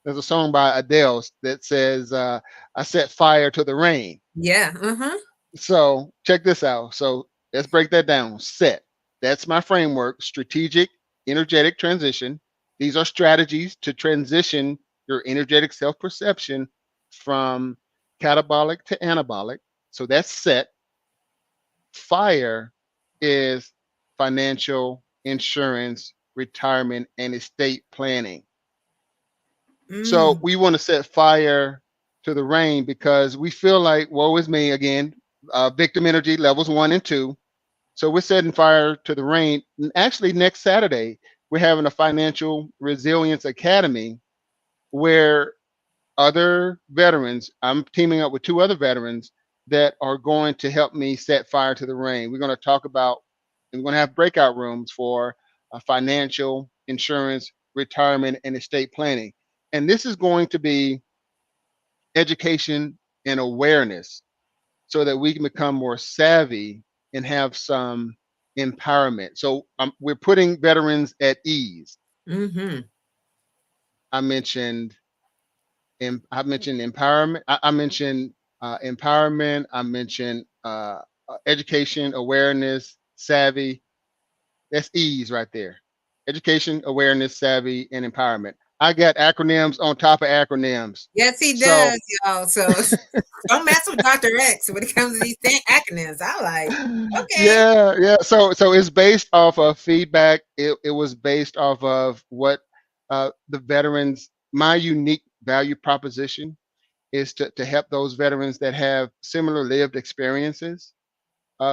there's a song by Adele that says, "I set fire to the rain." Yeah. Uh-huh. So check this out. So let's break that down. Set. That's my framework. Strategic, energetic transition. These are strategies to transition your energetic self-perception from catabolic to anabolic. So that's set. Fire is financial, insurance, retirement, and estate planning. So Mm. we want to set fire to the rain because we feel like, woe is me again, victim energy levels 1 and 2. So we're setting fire to the rain. And actually, next Saturday, we're having a financial resilience academy where other veterans, I'm teaming up with 2 other veterans that are going to help me set fire to the rain. We're going to talk about, and we're going to have breakout rooms for financial, insurance, retirement, and estate planning. And this is going to be education and awareness so that we can become more savvy and have some empowerment. So we're putting veterans at ease. Mm-hmm. I mentioned I mentioned empowerment. I mentioned empowerment. I mentioned education, awareness, savvy. That's ease right there. Education, awareness, savvy, and empowerment. I got acronyms on top of acronyms. Yes, he So does, y'all. So don't mess with Dr. X when it comes to these acronyms. I like, okay. yeah, yeah. So it's based off of feedback. It was based off of what the veterans, my unique value proposition is to help those veterans that have similar lived experiences.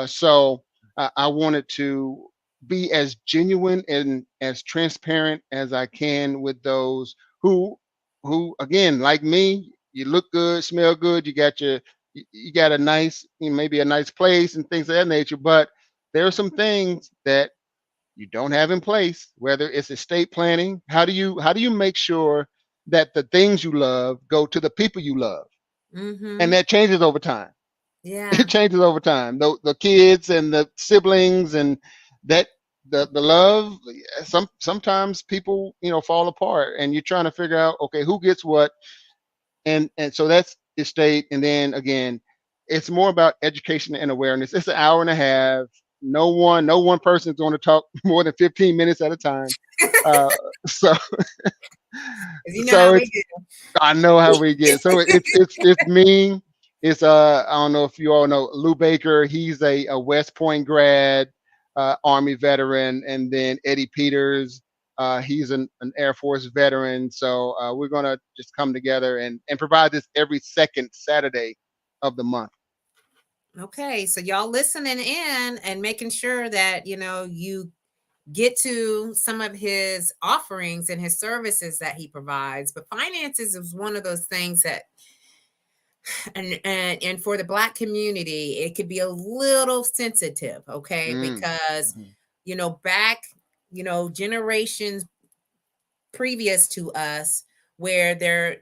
So I wanted to be as genuine and as transparent as I can with those who who again, like me, you look good, smell good, you got a nice, maybe a nice place and things of that nature, but there are some things that you don't have in place, whether it's estate planning. How do you make sure that the things you love go to the people you love? And Mm-hmm. that changes over time. It Yeah. changes over time. The kids and the siblings and that the love. Sometimes people fall apart, and you're trying to figure out, okay, who gets what, and so that's estate. And then again, it's more about education and awareness. It's an hour and a half. No one person is going to talk more than 15 minutes at a time. Uh, so Because you know so how we it's I know how we get. So it's me. It's I don't know if you all know Lou Baker. He's a West Point grad, Army veteran, and then Eddie Peters. He's an Air Force veteran. So we're gonna just come together and provide this every second Saturday of the month. Okay, so y'all listening in and making sure that you get to some of his offerings and his services that he provides. But finances is one of those things that, and for the Black community, it could be a little sensitive, okay? Mm. Because Mhm. back, generations previous to us, where their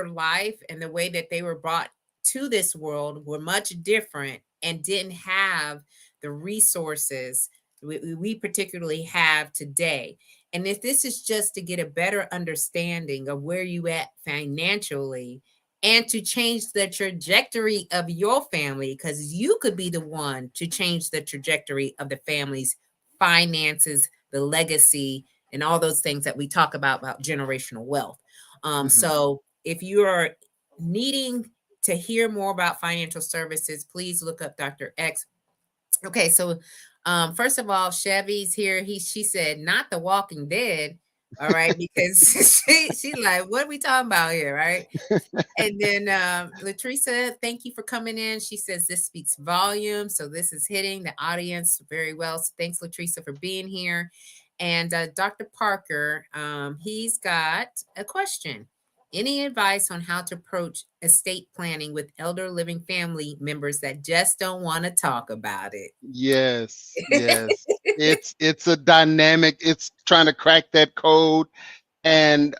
life and the way that they were brought to this world were much different and didn't have the resources we particularly have today. And if this is just to get a better understanding of where you at financially and to change the trajectory of your family, because you could be the one to change the trajectory of the family's finances, the legacy, and all those things that we talk about generational wealth. Mhm. So if you are needing to hear more about financial services, please look up Dr. X. Okay, so first of all, Chevy's here. She said not The Walking Dead. All right, because she like, what are we talking about here, right? And then Latricia, thank you for coming in. She says this speaks volumes. So this is hitting the audience very well. So thanks, Latricia, for being here. And Dr. Parker, he's got a question. Any advice on how to approach estate planning with elder living family members that just don't want to talk about Yes, it? yes. It's a dynamic. It's trying to crack that code. And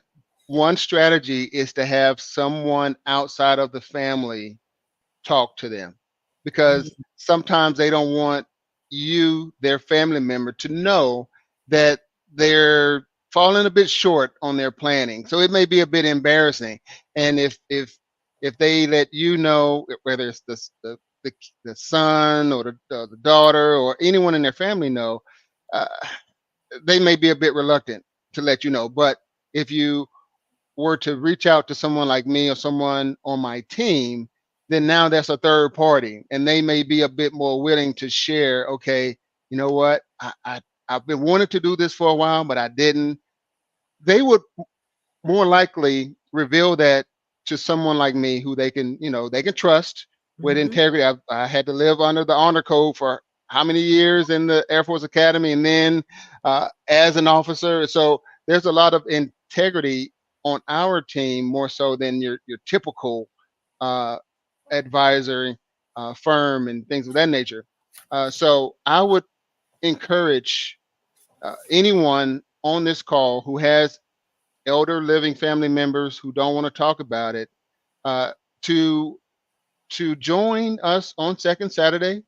one strategy is to have someone outside of the family talk to them, because sometimes they don't want you, their family member, to know that they're falling a bit short on their planning. So it may be a bit embarrassing. And if they let you know, whether it's the, the son or the daughter or anyone in their family know, uh, they may be a bit reluctant to let you know. But if you were to reach out to someone like me or someone on my team, then now that's a third party, and they may be a bit more willing to share. Okay, you know what? I've been wanting to do this for a while, but I didn't. They would more likely reveal that to someone like me who they can trust with Mhm. integrity. I had to live under the honor code for how many years in the Air Force Academy, and then as an officer. So there's a lot of integrity on our team, more so than your typical uh, advisory firm and things of that nature. So I would encourage anyone on this call who has elder living family members who don't want to talk about it, uh, to join us on second Saturday,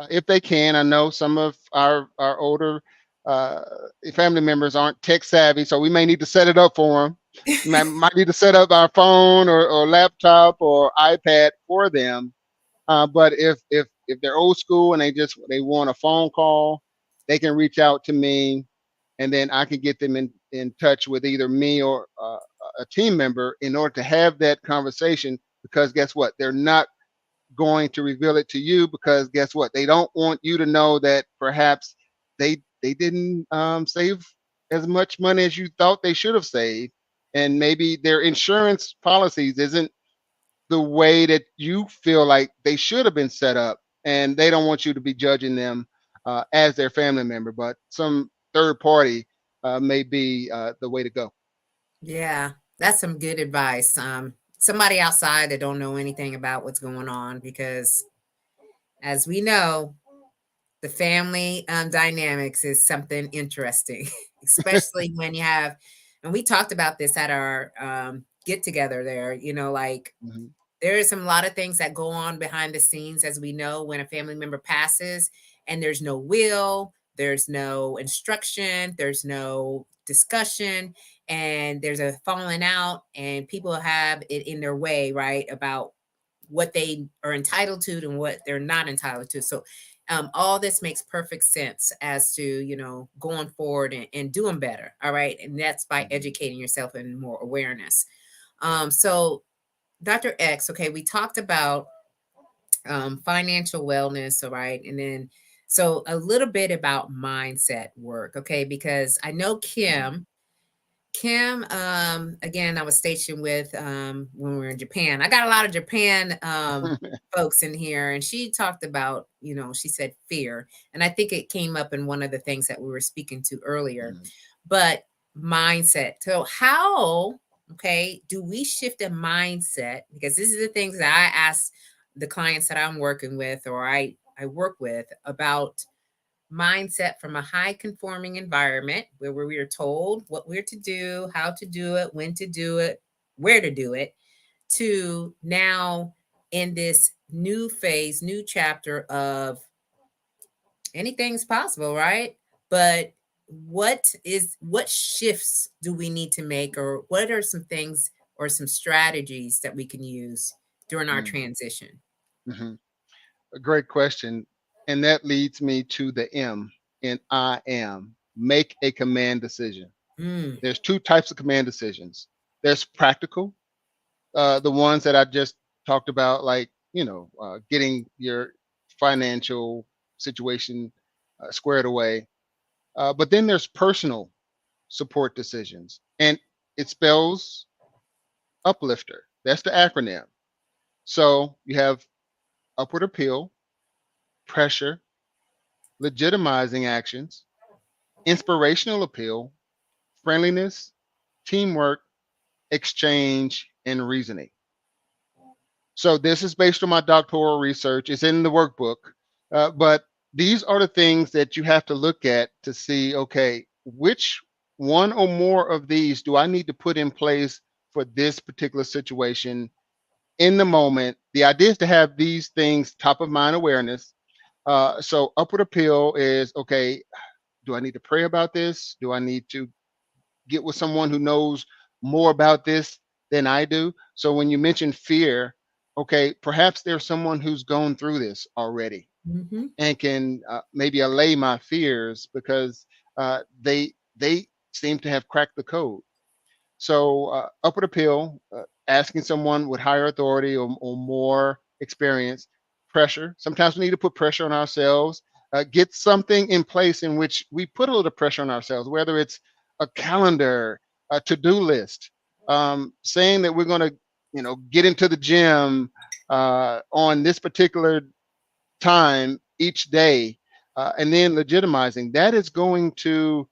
if they can. I know some of our older uh, family members aren't tech savvy, so we may need to set it up for them. Might need to set up our phone or laptop or iPad for them. But if they're old school and they want a phone call, they can reach out to me, and then I can get them in touch with either me or a team member in order to have that conversation. Because guess what? They're not going to reveal it to you, because guess what? They don't want you to know that perhaps they didn't save as much money as you thought they should have saved. and maybe their insurance policies isn't the way that you feel like they should have been set up, and they don't want you to be judging them as their family member, but some third party may be the way to go. Yeah, that's some good advice. Somebody outside that don't know anything about what's going on, because as we know, the family dynamics is something interesting, especially when you have, and we talked about this at our get together there, like Hmm. there is some lot of things that go on behind the scenes, as we know, when a family member passes and there's no will, there's no instruction, there's no discussion, and there's a falling out, and people have it in their way, right, about what they are entitled to and what they're not entitled to. So all this makes perfect sense as to, going forward and doing better. All right. And that's by Hmm. educating yourself and more awareness. So Dr. X, okay, we talked about financial wellness, all right, and then so a little bit about mindset work, okay, because I know Hmm. Kim, again, I was stationed with when we were in Japan. I got a lot of Japan folks in here, and she talked about, she said fear, and I think it came up in one of the things that we were speaking to earlier, Hmm. but mindset. So how, okay, do we shift a mindset? Because this is the things that I ask the clients that I'm working with, or I work with, about mindset from a high conforming environment where we are told what we're to do, how to do it, when to do it, where to do it, to now in this new phase, new chapter of anything's possible, right? But what shifts do we need to make, or what are some things or some strategies that we can use during our transition? Hmm. A great question. And that leads me to the M in I am. Make a command decision. Mm, There's two types of command decisions. There's practical, the ones that I just talked about, like, getting your financial situation squared away. But then there's personal support decisions, and it spells uplifter. That's the acronym. So you have upward appeal, pressure, legitimizing actions, inspirational appeal, friendliness, teamwork, exchange, and reasoning. So this is based on my doctoral research. It's in the workbook, but these are the things that you have to look at to see. Okay, which one or more of these do I need to put in place for this particular situation in the moment? The idea is to have these things top of mind awareness. So upward appeal is okay. Do I need to pray about this? Do I need to get with someone who knows more about this than I do? So when you mention fear, okay, perhaps there's someone who's gone through this already mm-hmm, and can maybe allay my fears because they seem to have cracked the code. So upward appeal, asking someone with higher authority or more experience, pressure. Sometimes we need to put pressure on ourselves. Get something in place in which we put a little pressure on ourselves, whether it's a calendar, a to-do list, saying that we're going to, get into the gym on this particular time each day, and then legitimizing that is going to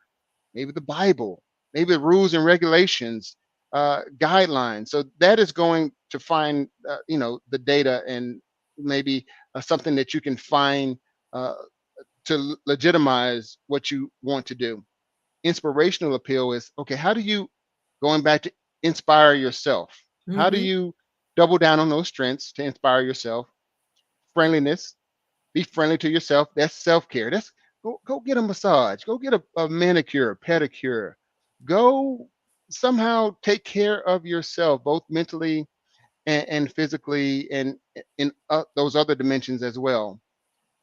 maybe the Bible, maybe the rules and regulations, guidelines. So that is going to find, the data and maybe something that you can find uh, to legitimize what you want to do. Inspirational appeal is okay. How do you, going back to inspire yourself? How do mm-hmm, you double down on those strengths to inspire yourself? Friendliness, be friendly to yourself. That's self care. That's go get a massage. Go get a manicure, pedicure. Go somehow take care of yourself, both mentally and physically, and in those other dimensions as well.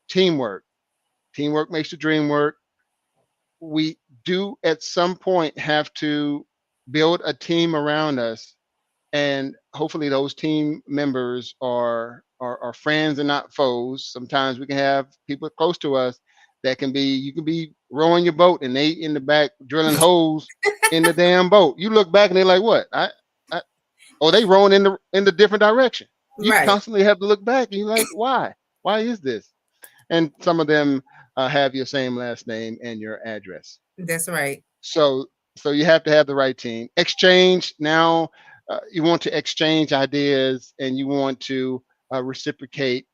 Teamwork. Teamwork makes the dream work. We do at some point have to build a team around us, and hopefully those team members are friends and not foes. Sometimes we can have people close to us That can be, you can be rowing your boat and they in the back drilling holes in the damn boat. You look back and they're like, what? I or they rowing in the different direction. You Right. constantly have to look back and you're like, why? Why is this? And some of them have your same last name and your address. That's right. So you have to have the right team. Exchange now. You want to exchange ideas and you want to reciprocate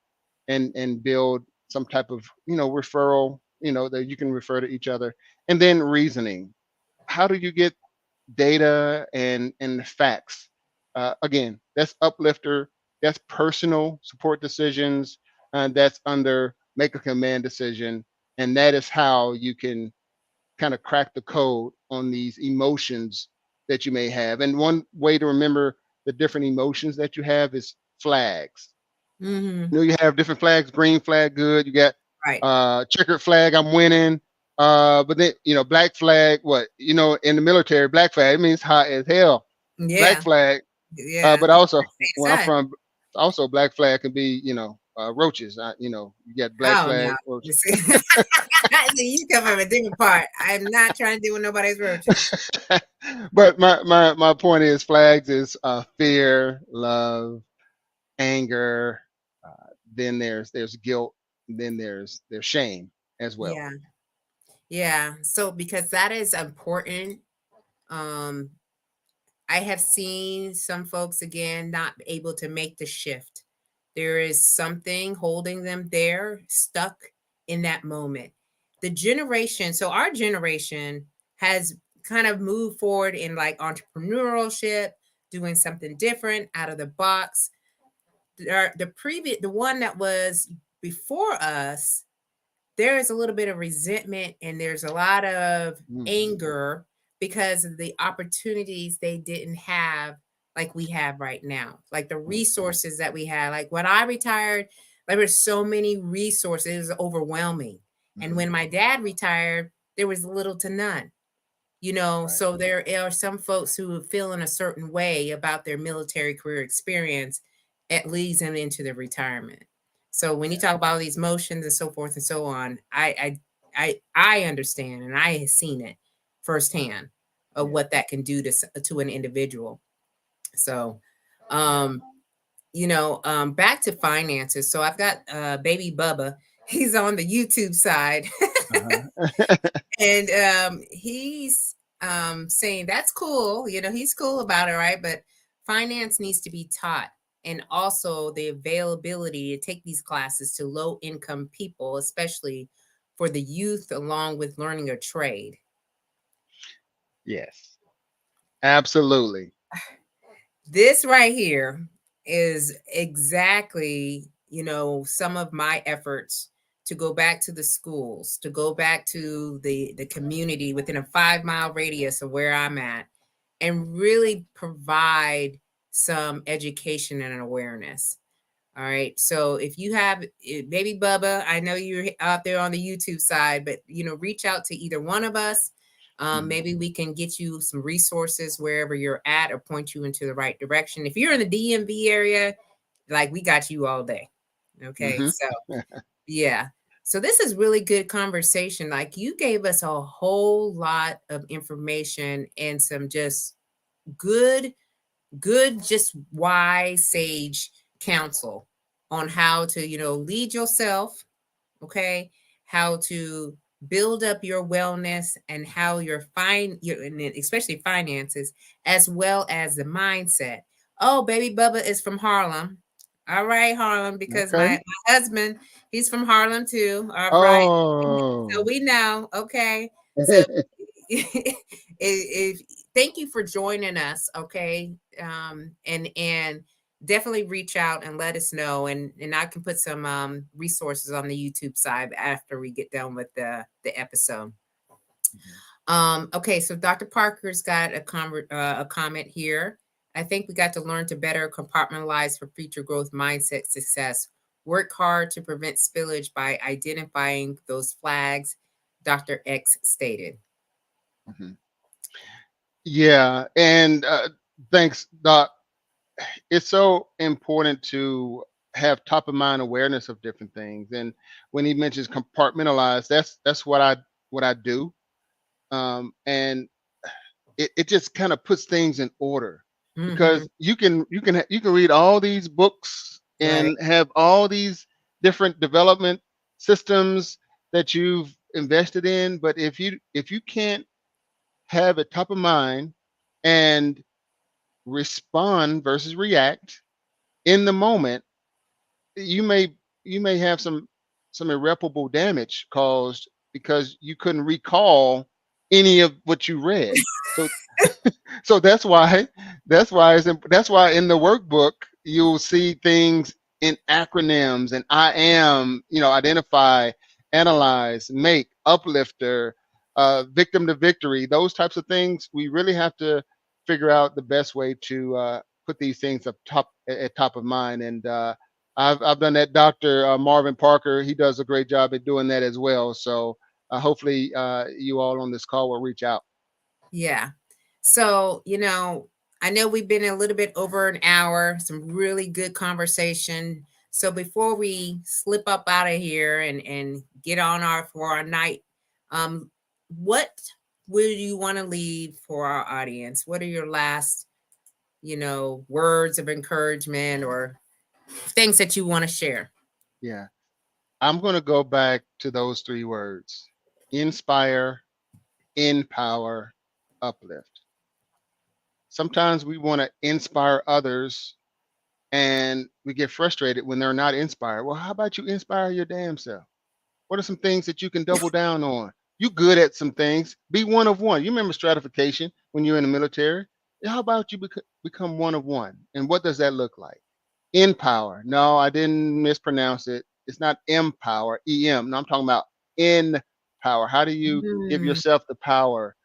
and build some type of referral. That you can refer to each other, and then reasoning. How do you get data and facts? Again, that's uplifter. That's personal support decisions. That's under make a command decision, and that is how you can kind of crack the code on these emotions that you may have. And one way to remember the different emotions that you have is flags. Mm-hmm. You have different flags. Green flag, good. You got Right. checkered flag, I'm winning. But then black flag, what in the military, black flag it means hot as hell. Black Yeah. flag, Yeah. but also Same where I'm side. from, also black flag can be roaches. You got black Oh no. flag roaches. See, you come from a different part. I'm not trying to deal with nobody's roaches. But my point is flags is fear, love, anger. Then there's guilt. Then there's shame as well. Yeah. Yeah. So because that is important. Um, I have seen some folks again not able to make the shift. There is something holding them there, stuck in that moment. The generation, so our generation has kind of moved forward in like entrepreneurship, doing something different out of the box. The one that was before us, there is a little bit of resentment and there's a lot of Mhm. anger because of the opportunities they didn't have like we have right now, like the resources that we had. Like when I retired, there were so many resources, it was overwhelming. And Mhm. when my dad retired, there was little to none. Right. So there are some folks who feel in a certain way about their military career experience. It leads them into the retirement. So when you Yeah. talk about all these motions and so forth and so on, I understand and I have seen it firsthand of Yeah. what that can do to an individual. So, Yeah. um, back to finances. So I've got baby Bubba. He's on the YouTube side. Uh-huh. And he's saying that's cool. He's cool about it, right? But finance needs to be taught, and also the availability to take these classes to low income people, especially for the youth, along with learning a trade. Yes. Absolutely. This right here is exactly, some of my efforts to go back to the schools, to go back to the community within a 5 mile radius of where I'm at, and really provide some education and awareness. All right. So if you have baby Bubba, I know you're out there on the YouTube side, but reach out to either one of us. Mhm. Maybe we can get you some resources wherever you're at or point you into the right direction. If you're in the DMV area, like we got you all day. Okay. Mhm. So yeah. So this is really good conversation. Like you gave us a whole lot of information and some just good just wise sage counsel on how to lead yourself, okay, how to build up your wellness and how and especially finances, as well as the mindset. Oh, baby Bubba is from Harlem. All right, Harlem, because Okay. my husband, he's from Harlem too. All right, so Oh. we know. Okay, so if thank you for joining us. Okay, and definitely reach out and let us know, and I can put some resources on the YouTube side after we get done with the episode. Mhm. Okay, so Dr. Parker's got a comment here. I think we got to learn to better compartmentalize for future growth mindset success. Work hard to prevent spillage by identifying those flags, Dr. X stated. Mhm. Yeah, and thanks, Doc. It's so important to have top of mind awareness of different things. And when he mentions compartmentalize, that's what I do. And it just kind of puts things in order, Mm-hmm. because you can read all these books Right. and have all these different development systems that you've invested in, but if you can't have it top of mind and respond versus react in the moment, you may you may have some irreparable damage caused because you couldn't recall any of what you read. So so that's why in the workbook you'll see things in acronyms and I am, identify, analyze, make, uplifter, victim to victory, those types of things. We really have to figure out the best way to put these things up top at top of mind. And I've done that. Dr. Marvin Parker, he does a great job at doing that as well. So hopefully you all on this call will reach out. Yeah. So, I know we've been a little bit over an hour, some really good conversation. So before we slip up out of here and get on our for our night, um, what would you want to leave for our audience? What are your last, words of encouragement or things that you want to share? Yeah. I'm going to go back to those three words: inspire, empower, uplift. Sometimes we want to inspire others and we get frustrated when they're not inspired. Well, how about you inspire your damn self? What are some things that you can double down on? You good at some things. Be one of one. You remember stratification when you're in the military? How about you become one of one? And what does that look like? Empower. No, I didn't mispronounce it. It's not empower, em. No, I'm talking about in power. How do you give Mm, yourself the power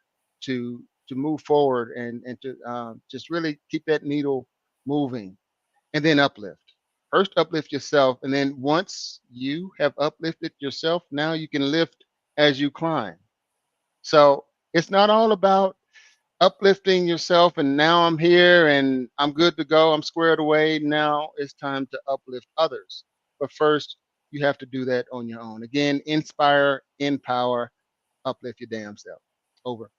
to move forward and to just really keep that needle moving? And then uplift. First, uplift yourself, and then once you have uplifted yourself, now you can lift as you climb. So it's not all about uplifting yourself and now I'm here and I'm good to go, I'm squared away. Now it's time to uplift others. But first, you have to do that on your own. Again, inspire, empower, uplift your damn self. Over.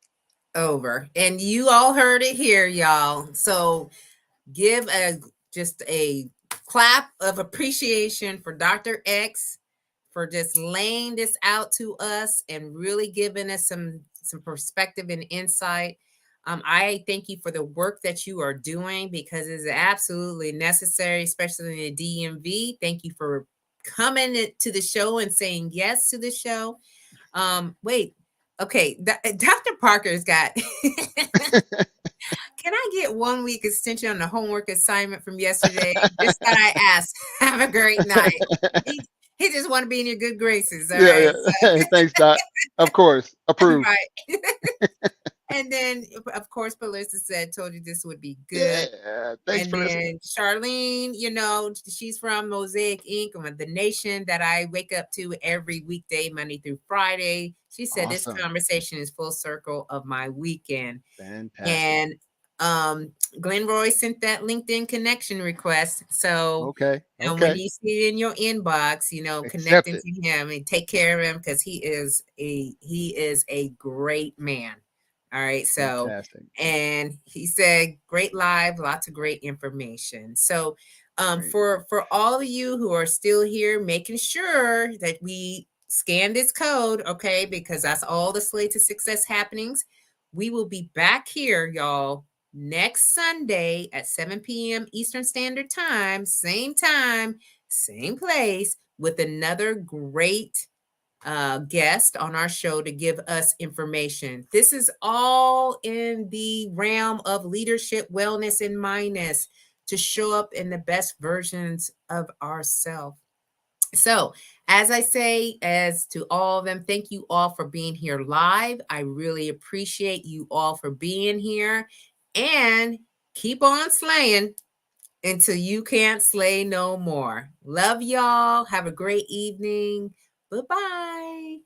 over. And you all heard it here, y'all. So give just a clap of appreciation for Dr. X for just laying this out to us and really giving us some perspective and insight. I thank you for the work that you are doing because it's absolutely necessary, especially in the DMV. Thank you for coming to the show and saying yes to the show. Wait, okay, Dr. Parker's got Can I get 1 week extension on the homework assignment from yesterday? Just that I asked. Have a great night. He, he just want to be in your good graces. All Yeah, right. yeah. Hey, thanks, Doc. Of course. So, Approved. right. And then, of course, Melissa said, told you this would be good. Yeah. Thanks And for listening. then Charlene, she's from Mosaic Inc., the nation that I wake up to every weekday, Monday through Friday. She said, this Awesome. conversation is full circle of my weekend. Fantastic. And Glenn Roy sent that LinkedIn connection request. So Okay. and when Okay. you see it in your inbox, Accept connecting it. to him and take care of him because he is a great man. All right. So Fantastic. and he said great live, lots of great information. So Great. for all of you who are still here, making sure that we scan this code, okay, because that's all the Slay to Success happenings. We will be back here, y'all, next Sunday at 7 p.m. Eastern Standard time, same place, with another great guest on our show to give us information. This is all in the realm of leadership, wellness, and mindness to show up in the best versions of ourselves. So, as I say, as to all of them, thank you all for being here live. I really appreciate you all for being here and keep on slaying until you can't slay no more. Love y'all. Have a great evening. Bye bye.